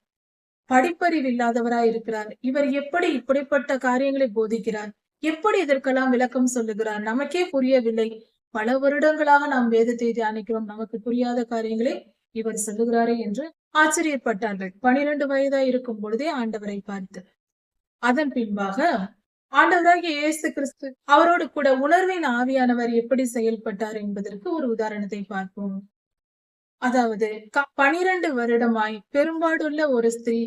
படிப்பறிவு இல்லாதவராய் இருக்கிறார், இவர் எப்படி இப்படிப்பட்ட காரியங்களை போதிக்கிறார், எப்படி இதற்கெல்லாம் விளக்கம் சொல்லுகிறார், நமக்கே புரியவில்லை. பல வருடங்களாக நாம் வேதத்தை தியானிக்கிறோம், நமக்கு புரியாத காரியங்களை இவர் சொல்லுகிறாரே என்று ஆச்சரியப்பட்டார்கள். 12 வயதா இருக்கும் பொழுதே ஆண்டவரை பார்த்து. அதன் பின்பாக ஆண்டவராகிய இயேசு கிறிஸ்து அவரோடு கூட உணர்வின் ஆவியானவர் எப்படி செயல்பட்டார் என்பதற்கு ஒரு உதாரணத்தை பார்ப்போம். அதாவது 12 வருடமாய் பெரும்பாடுள்ள ஒரு ஸ்திரீ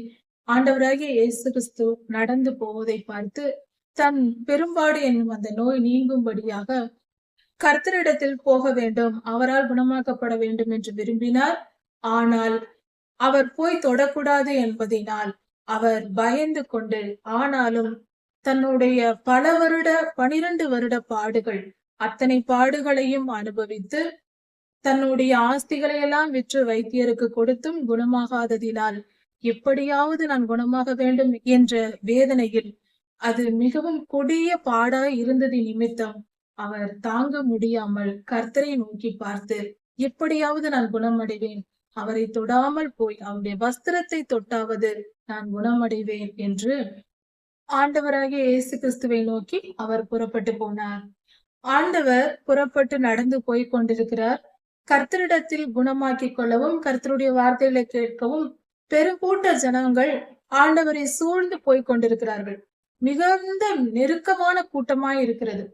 ஆண்டவராகிய இயேசு கிறிஸ்து நடந்து போவதை பார்த்து தன் பெரும்பாடு என்னும் அந்த நோய் நீங்கும்படியாக கர்த்தரிடத்தில் போக வேண்டும், அவரால் குணமாக்கப்பட வேண்டும் என்று விரும்பினார். ஆனால் அவர் போய் தொடக்கூடாது என்பதினால் அவர் பயந்து கொண்டு, ஆனாலும் தன்னுடைய பல வருட 12 வருட பாடுகள், அத்தனை பாடுகளையும் அனுபவித்து தன்னுடைய ஆஸ்திகளை எல்லாம் விற்று வைத்தியருக்கு கொடுத்தும் குணமாகாததினால், எப்படியாவது நான் குணமாக வேண்டும் என்ற வேதனையில், அது மிகவும் கொடிய பாடாய் இருந்தது நிமித்தம் அவர் தாங்க முடியாமல் கர்த்தரை நோக்கி பார்த்து, எப்படியாவது நான் குணமடைவேன், அவரை தொடாமல் போய் அவருடைய வஸ்திரத்தை தொட்டாவது நான் குணமடைவேன் என்று ஆண்டவராகிய இயேசு கிறிஸ்துவை நோக்கி அவர் புறப்பட்டு போனார். ஆண்டவர் புறப்பட்டு நடந்து போய் கொண்டிருக்கிறார். கர்த்தரிடத்தில் குணமாக்கிக் கொள்ளவும், கர்த்தருடைய வார்த்தைகளை கேட்கவும் பெருங்கூட்ட ஜனங்கள் ஆண்டவரை சூழ்ந்து போய் கொண்டிருக்கிறார்கள். மிகுந்த நெருக்கமான கூட்டமாய் இருக்கிறது.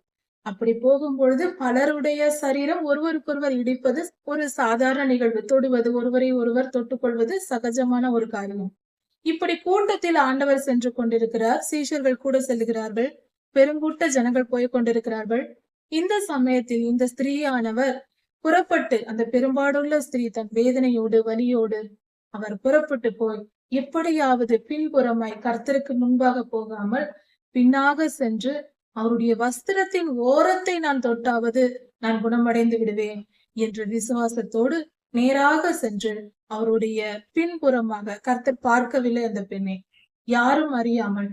அப்படி போகும் பொழுது பலருடைய சரீரம் ஒருவருக்கொருவர் இடிப்பது ஒரு சாதாரண நிகழ்வு. தொடுவது, ஒருவரை ஒருவர் தொட்டுக்கொள்வது சகஜமான ஒரு காரியம். இப்படி கூட்டத்தில் ஆண்டவர் சென்று கொண்டிருக்கிறார். சீஷர்கள் கூட செல்கிறார்கள். பெருங்கூட்ட ஜனங்கள் போய் கொண்டிருக்கிறார்கள். இந்த சமயத்தில் இந்த ஸ்திரீயானவர் புறப்பட்டு, அந்த பெரும்பாடுள்ள ஸ்திரீ தன் வேதனையோடு வலியோடு அவர் புறப்பட்டு போய் எப்படியாவது பின்புறமாய் கர்த்தருக்கு முன்பாக போகாமல் பின்னாக சென்று அவருடைய வஸ்திரத்தின் ஓரத்தை நான் தொட்டாவது நான் குணமடைந்து விடுவேன் என்ற விசுவாசத்தோடு நேராக சென்று அவருடைய பின்புறமாக, கர்த்தர் பார்க்கவில்லை அந்த பெண்ணை, யாரும் அறியாமல்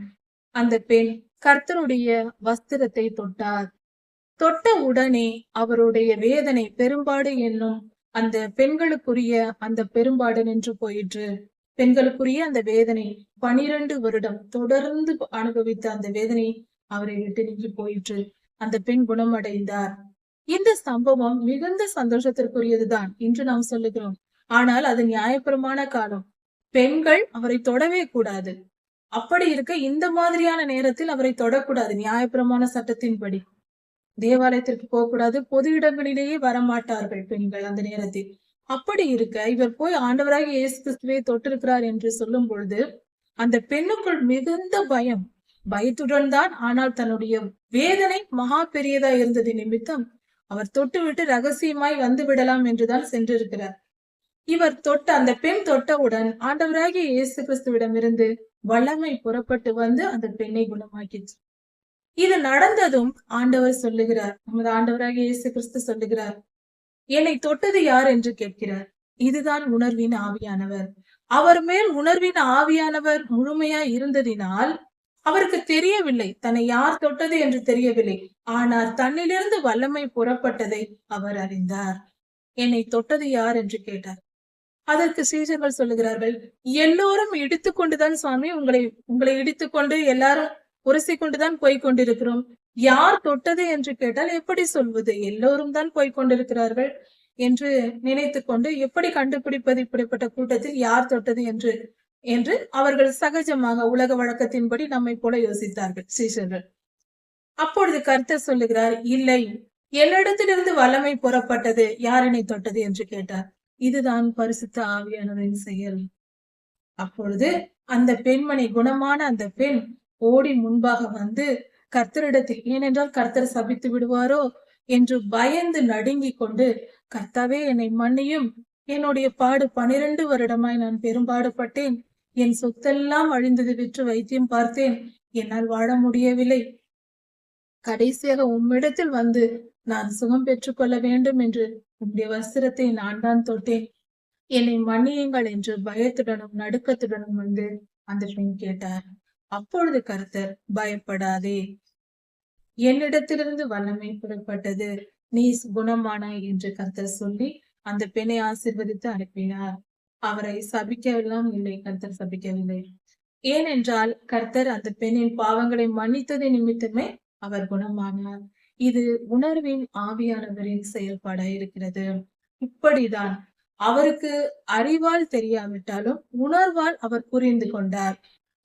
அந்த பெண் கர்த்தருடைய வஸ்திரத்தை தொட்டார். தொட்ட உடனே அவருடைய வேதனை, பெரும்பாடு என்னும் அந்த பெண்களுக்குரிய அந்த பெரும்பாடு நின்று போயிற்று. பெண்களுக்குரிய அந்த வேதனை 12 வருடம் தொடர்ந்து அனுபவித்த அந்த வேதனை அவரை விட்டு நின்று போயிற்று. அந்த பெண் குணமடைந்தார். இந்த சம்பவம் மிகுந்த சந்தோஷத்திற்குரியதுதான் இன்று நாம் சொல்லுகிறோம். ஆனால் அது நியாயப்பிரமாண காலம். பெண்கள் அவரை தொடவே கூடாது. அப்படி இருக்க இந்த மாதிரியான நேரத்தில் அவரை தொடக்கூடாது. நியாயப்பிரமாண சட்டத்தின்படி தேவாலயத்திற்கு போகக்கூடாது. பொது இடங்களிலேயே வரமாட்டார்கள் பெண்கள் அந்த நேரத்தில். அப்படி இருக்க இவர் போய் ஆண்டவராக இயேசு கிறிஸ்துவை தொட்டிருக்கிறார் என்று சொல்லும் பொழுது அந்த பெண்ணுக்குள் மிகுந்த பயம், பயத்துடன் தான், ஆனால் தன்னுடைய வேதனை மகா பெரியதா இருந்தது நிமித்தம் அவர் தொட்டுவிட்டு ரகசியமாய் வந்து விடலாம் என்றுதான் சென்றிருக்கிறார். இவர் தொட்ட, அந்த பெண் தொட்டவுடன் ஆண்டவராகிய இயேசு கிறிஸ்துவிடமிருந்து வல்லமை புறப்பட்டு வந்து அந்த பெண்ணை குணமாக்கிச்சு. இது நடந்ததும் ஆண்டவர் சொல்லுகிறார், நமது ஆண்டவராகிய இயேசு கிறிஸ்து சொல்லுகிறார், என்னை தொட்டது யார் என்று கேட்கிறார். இதுதான் உணர்வின் ஆவியானவர். அவர் மேல் உணர்வின் ஆவியானவர் முழுமையா இருந்ததினால் அவருக்கு தெரியவில்லை, தன்னை யார் தொட்டது என்று தெரியவில்லை. ஆனால் தன்னிலிருந்து வல்லமை புறப்பட்டதை அவர் அறிந்தார். என்னை தொட்டது யார் என்று கேட்டார். அதற்கு சீஷர்கள் சொல்லுகிறார்கள், எல்லோரும் இடித்துக்கொண்டுதான் சுவாமி, உங்களை இடித்துக்கொண்டு எல்லாரும் உரசி கொண்டுதான் போய் கொண்டிருக்கிறோம். யார் தொட்டது என்று கேட்டால் எப்படி சொல்வது? எல்லோரும் தான் போய் கொண்டிருக்கிறார்கள் என்று நினைத்து கொண்டு எப்படி கண்டுபிடிப்பது இப்படிப்பட்ட கூட்டத்தில் யார் தொட்டது என்று என்று அவர்கள் சகஜமாக உலக வழக்கத்தின்படி நம்மை போல யோசித்தார்கள் சீஷர்கள். அப்பொழுது கர்த்தர் சொல்லுகிறார், இல்லை, என்னிடத்திலிருந்து வல்லமை புறப்பட்டது, யார் என்னை தொட்டது என்று கேட்டார். இதுதான் பரிசுத்த ஆவியானவரின் செயல். அப்பொழுது அந்த பெண்மணி, குணமான அந்த பெண் ஓடி முன்பாக வந்து கர்த்தரிடத்தில், ஏனென்றால் கர்த்தர் சபித்து விடுவாரோ என்று பயந்து நடுங்கி கொண்டு, கர்த்தாவே என்னை மன்னியும், என்னுடைய பாடு 12 வருடமாய் நான் பெரும்பாடுபட்டேன், என் சொத்தெல்லாம் அழிந்தது, விற்று வைத்தியம் பார்த்தேன், என்னால் வாழ முடியவில்லை, கடைசியாக உம்மிடத்தில் வந்து நான் சுகம் பெற்றுக் கொள்ள வேண்டும் என்று உம்முடைய வஸ்திரத்தை நான் தான் தொட்டேன், என்னை மன்னியுங்கள் என்று பயத்துடனும் நடுக்கத்துடனும் வந்து அந்த பெண் கேட்டார். அப்பொழுது கர்த்தர், பயப்படாதே, என்னிடத்திலிருந்து வல்லமை புறப்பட்டது, நீ குணமானாய் என்று கர்த்தர் சொல்லி அந்த பெண்ணை ஆசீர்வதித்து அனுப்பினார். அவரை சபிக்கவெல்லாம் இல்லை, கர்த்தர் சபிக்கவில்லை. ஏனென்றால் கர்த்தர் அந்த பெண்ணின் பாவங்களை மன்னித்தது நிமித்தமே அவர் குணமானார். இது உணர்வின் ஆவியானவரின் செயல்பாடாய் இருக்கிறது. இப்படிதான் அவருக்கு அறிவால் தெரியாவிட்டாலும் உணர்வால் அவர் புரிந்து கொண்டார்,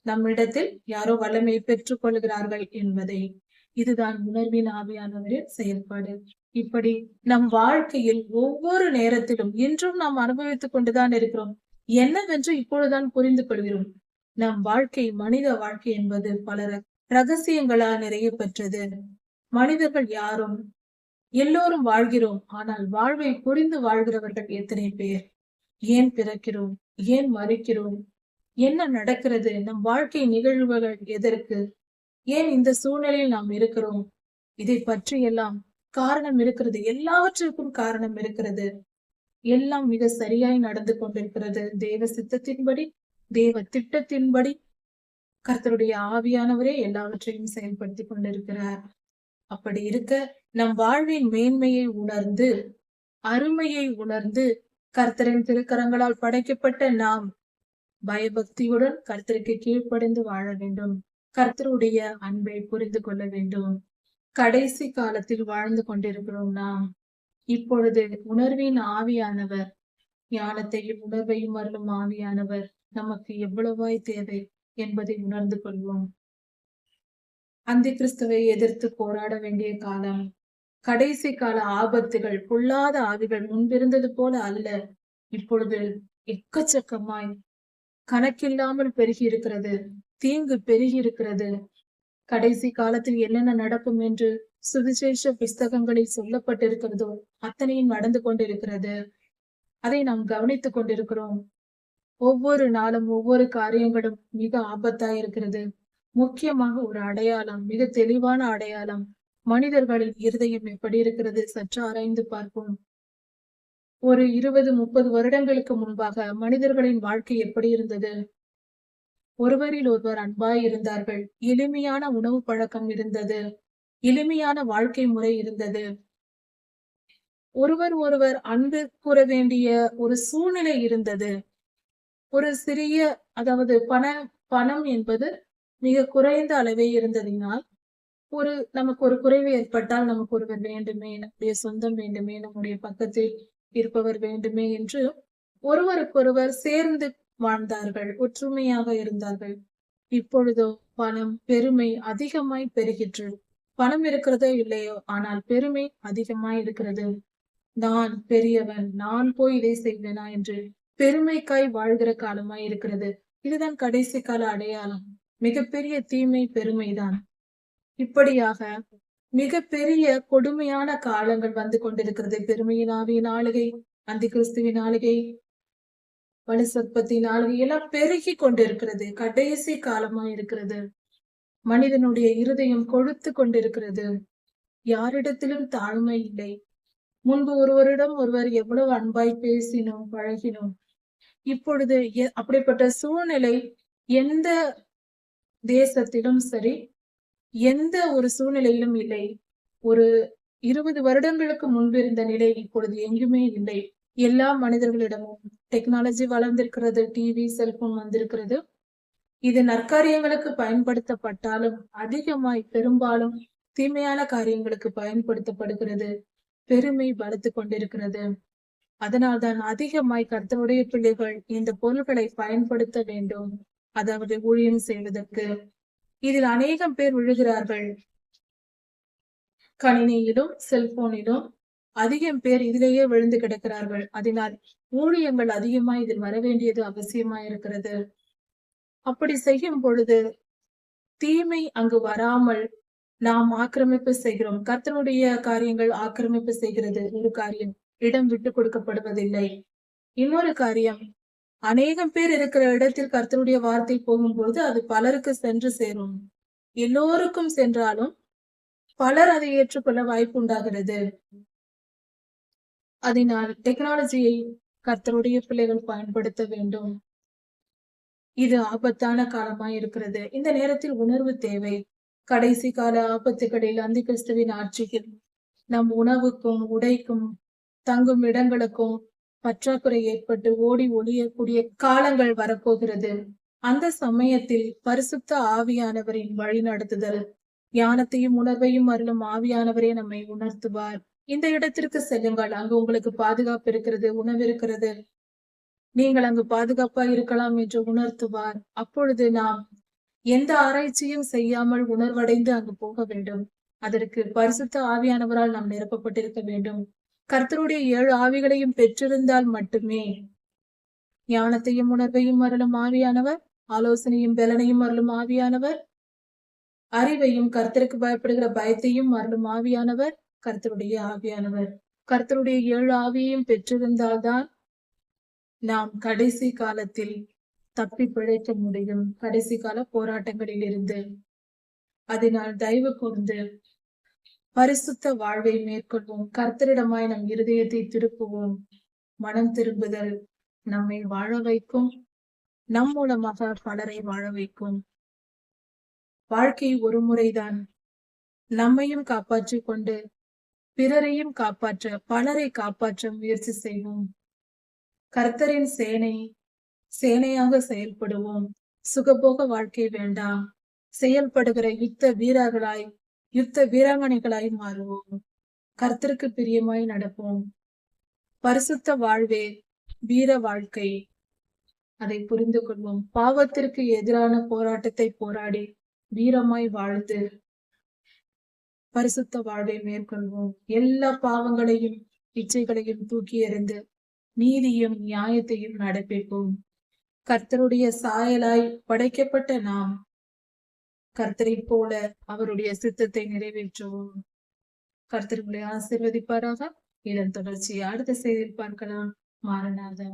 நம்மிடத்தில் யாரோ வல்லமையை பெற்றுக் கொள்கிறார்கள் என்பதை. இதுதான் உணர்வின் ஆவியானவரின் செயல்பாடு. இப்படி நம் வாழ்க்கையில் ஒவ்வொரு நேரத்திலும் இன்றும் நாம் அனுபவித்துக் கொண்டுதான் இருக்கிறோம். என்னவென்று இப்பொழுதுதான் புரிந்து கொள்கிறோம். நம் வாழ்க்கை, மனித வாழ்க்கை என்பது பல ரகசியங்களால் நிறைய பெற்றது. மனிதர்கள் யாரும், எல்லோரும் வாழ்கிறோம், ஆனால் வாழ்வை புரிந்து வாழ்கிறவர்கள் எத்தனை பேர்? ஏன் பிறக்கிறோம்? ஏன் மறிக்கிறோம்? என்ன நடக்கிறது? நம் வாழ்க்கை நிகழ்வுகள் எதற்கு? ஏன் இந்த சூழ்நிலையில் நாம் இருக்கிறோம்? இதை பற்றி எல்லாம் காரணம் இருக்கிறது. எல்லாவற்றிற்கும் காரணம் இருக்கிறது. எல்லாம் மிக சரியாய் நடந்து கொண்டிருக்கிறது. தேவ சித்தத்தின்படி, தேவ திட்டத்தின்படி கர்த்தருடைய ஆவியானவரே எல்லாவற்றையும் செயல்படுத்தி கொண்டிருக்கிறார். அப்படி இருக்க நம் வாழ்வின் மேன்மையை உணர்ந்து, அருமையை உணர்ந்து, கர்த்தரின் திருக்கரங்களால் படைக்கப்பட்ட நாம் பயபக்தியுடன் கர்த்தருக்கு கீழ்ப்படிந்து வாழ வேண்டும். கர்த்தருடைய அன்பை புரிந்து கொள்ள வேண்டும். கடைசி காலத்தில் வாழ்ந்து கொண்டிருக்கிறோம் நாம். இப்பொழுது உணர்வின் ஆவியானவர், ஞானத்தையும் உணர்வையும் அருளும் ஆவியானவர் நமக்கு எவ்வளவாய் தேவை என்பதை உணர்ந்து கொள்வோம். அந்தி கிறிஸ்துவை எதிர்த்து போராட வேண்டிய காலம். கடைசி கால ஆபத்துகள், பொல்லாத ஆவிகள் முன்பிருந்தது போல அல்ல. இப்பொழுது எக்கச்சக்கமாய் கணக்கில்லாமல் பெருகி இருக்கிறது. தீங்கு பெருகி இருக்கிறது. கடைசி காலத்தில் என்னென்ன நடக்கும் என்று சுவிசேஷ புஸ்தகங்களில் சொல்லப்பட்டிருக்கிறதோ அத்தனையும் நடந்து கொண்டிருக்கிறது. அதை நாம் கவனித்துக் கொண்டிருக்கிறோம். ஒவ்வொரு நாளும் ஒவ்வொரு காரியங்களும் மிக ஆபத்தாய் இருக்கிறது. முக்கியமாக ஒரு அடையாளம், மிக தெளிவான அடையாளம். மனிதர்களின் இருதயம் எப்படி இருக்கிறது சற்று ஆராய்ந்து பார்ப்போம். ஒரு 20-30 வருடங்களுக்கு முன்பாக மனிதர்களின் வாழ்க்கை எப்படி இருந்தது? ஒருவரில் ஒருவர் அன்பாய் இருந்தார்கள். எளிமையான உணவு பழக்கம் இருந்தது. எளிமையான வாழ்க்கை முறை இருந்தது. ஒருவர் ஒருவர் அன்பு கூற வேண்டிய ஒரு சூழ்நிலை இருந்தது. ஒரு சிறிய, அதாவது பணம் என்பது மிக குறைந்த அளவே இருந்ததினால், நமக்கு ஒரு குறைவு ஏற்பட்டால் நமக்கு ஒருவர் வேண்டுமே, நம்முடைய சொந்தம் வேண்டுமே, நம்முடைய பக்கத்தில் இருப்பவர் வேண்டுமே என்று ஒருவருக்கொருவர் சேர்ந்து வாழ்ந்தார்கள், ஒற்றுமையாக இருந்தார்கள். இப்பொழுதோ பணம், பெருமை அதிகமாய் பெருகிற்று. பணம் இருக்கிறதோ இல்லையோ, ஆனால் பெருமை அதிகமாய் இருக்கிறது. நான் பெரியவன், நான் போய் இதை செய்வேனா என்று பெருமைக்காய் வாழ்கிற காலமாய் இருக்கிறது. இதுதான் கடைசி கால அடையாளம். மிகப்பெரிய தீமை பெருமைதான். இப்படியாக மிகப்பெரிய கொடுமையான காலங்கள் வந்து கொண்டிருக்கிறது. பெருமையின் ஆவியின் ஆளுகை, அந்தி கிறிஸ்துவின் ஆளுகை, வலு சர்ப்பத்தின் ஆளுகை எல்லாம் பெருகி கொண்டிருக்கிறது. கடைசி காலமா இருக்கிறது. மனிதனுடைய இருதயம் கொழுத்து கொண்டிருக்கிறது. யாரிடத்திலும் தாழ்மை இல்லை. முன்பு ஒருவரிடம் ஒருவர் எவ்வளவு அன்பாய் பேசினோம், பழகினோம். இப்பொழுது அப்படிப்பட்ட சூழ்நிலை எந்த தேசத்திலும் சரி, எந்த ஒரு சூழ்நிலையிலும் இல்லை. ஒரு 20 வருடங்களுக்கு முன்பு இருந்த நிலை இப்பொழுது எங்குமே இல்லை. எல்லா மனிதர்களிடமும் டெக்னாலஜி வளர்ந்திருக்கிறது. டிவி, செல்போன் வந்திருக்கிறது. இது நற்காரியங்களுக்கு பயன்படுத்தப்பட்டாலும் அதிகமாய் பெரும்பாலும் தீமையான காரியங்களுக்கு பயன்படுத்தப்படுகிறது. பெருமை வளர்த்து கொண்டிருக்கிறது. அதனால்தான் அதிகமாய் கர்த்தருடைய பிள்ளைகள் இந்த பொருள்களை பயன்படுத்த வேண்டும். அதாவது ஊழியம் செய்வதற்கு. இதில் அநேகம் பேர் விழுகிறார்கள். கணினியிலும் செல்போனிலும் அதிகம் பேர் இதிலேயே விழுந்து கிடக்கிறார்கள். அதனால் ஊழியங்கள் அதிகமாய் இதில் வர வேண்டியது அவசியமாய் இருக்கிறது. அப்படி செய்யும் பொழுது தீமை அங்கு வராமல் நாம் ஆக்கிரமிப்பு செய்கிறோம். கர்த்தருடைய காரியங்கள் ஆக்கிரமிப்பு செய்கிறது. ஒரு காரியம் இடம் விட்டு கொடுக்கப்படுவதில்லை. இன்னொரு காரியம், அநேகம் பேர் இருக்கிற இடத்தில் கர்த்தருடைய வார்த்தை போகும்போது அது பலருக்கு சென்று சேரும். எல்லோருக்கும் சென்றாலும் பலர் அதை ஏற்றுக்கொள்ள வாய்ப்பு உண்டாகிறது. அதனால் டெக்னாலஜியை கர்த்தருடைய பிள்ளைகள் பயன்படுத்த வேண்டும். இது ஆபத்தான காலமாய் இருக்கிறது. இந்த நேரத்தில் உணர்வு தேவை. கடைசி கால ஆபத்துகளில் அந்தி கிறிஸ்துவின் ஆட்சியில் நம் உணவுக்கும் உடைக்கும் தங்கும் இடங்களுக்கும் பற்றாக்குறை ஏற்பட்டு ஓடி ஒளியக்கூடிய காலங்கள் வரப்போகிறது. அந்த சமயத்தில் பரிசுத்த ஆவியானவரின் வழி நடத்துதல், ஞானத்தையும் உணர்வையும் அருளும் ஆவியானவரே நம்மை உணர்த்துவார். இந்த இடத்திற்கு செல்லுங்கள், அங்கு உங்களுக்கு பாதுகாப்பு இருக்கிறது, உணவு இருக்கிறது, நீங்கள் அங்கு பாதுகாப்பா இருக்கலாம் என்று உணர்த்துவார். அப்பொழுது நாம் எந்த ஆராய்ச்சியும் செய்யாமல் உணர்வடைந்து அங்கு போக வேண்டும். அதற்கு பரிசுத்த ஆவியானவரால் நாம் நிரப்பப்பட்டிருக்க வேண்டும். கர்த்தருடைய 7 ஆவிகளையும் பெற்றிருந்தால் மட்டுமே, ஞானத்தையும் உணர்வையும் அருளும் ஆவியானவர், ஆலோசனையும் பலனையும் அருளும் ஆவியானவர், அறிவையும் கர்த்தருக்கு பயப்படுகிற பயத்தையும் அருளும் ஆவியானவர், கர்த்தருடைய ஆவியானவர். கர்த்தருடைய 7 ஆவியையும் பெற்றிருந்தால்தான் நாம் கடைசி காலத்தில் தப்பி பிழைக்க முடியும். கடைசி கால போராட்டங்களில் இருந்து. அதனால் தயவு கூர்ந்து பரிசுத்த வாழ்வை மேற்கொள்வோம். கர்த்தரிடமாய் நம் இருதயத்தை திருப்புவோம். மனம் திரும்புதல் நம்மை வாழ வைக்கும். நம் மூலமாக பலரை வாழ வைக்கும். வாழ்க்கை ஒரு முறைதான். நம்மையும் காப்பாற்றிக் கொண்டு பிறரையும் காப்பாற்ற, பலரை காப்பாற்ற முயற்சி செய்வோம். கர்த்தரின் சேனையாக செயல்படுவோம். சுகபோக வாழ்க்கை வேண்டாம். செயல்படுகிற யுத்த வீராங்கனைகளாய் மாறுவோம். கர்த்தருக்கு பிரியமாய் நடப்போம். பரிசுத்த வாழ்வே வீர வாழ்க்கை. அதை புரிந்து கொள்வோம். பாவத்திற்கு எதிரான போராட்டத்தை போராடி வீரமாய் வாழ்ந்து பரிசுத்த வாழ்வை மேற்கொள்வோம். எல்லா பாவங்களையும் இச்சைகளையும் தூக்கி எறிந்து நீதியும் நியாயத்தையும் நடப்பிப்போம். கர்த்தருடைய சாயலாய் படைக்கப்பட்ட நாம் கர்த்தரை போல அவருடைய சித்தத்தை நிறைவேற்றுவோம். கர்த்தர்களை ஆசீர்வதிப்பாராக. இதன் தொடர்ச்சியை அடுத்த செய்தியில் பார்க்கலாம். மாரநாதா.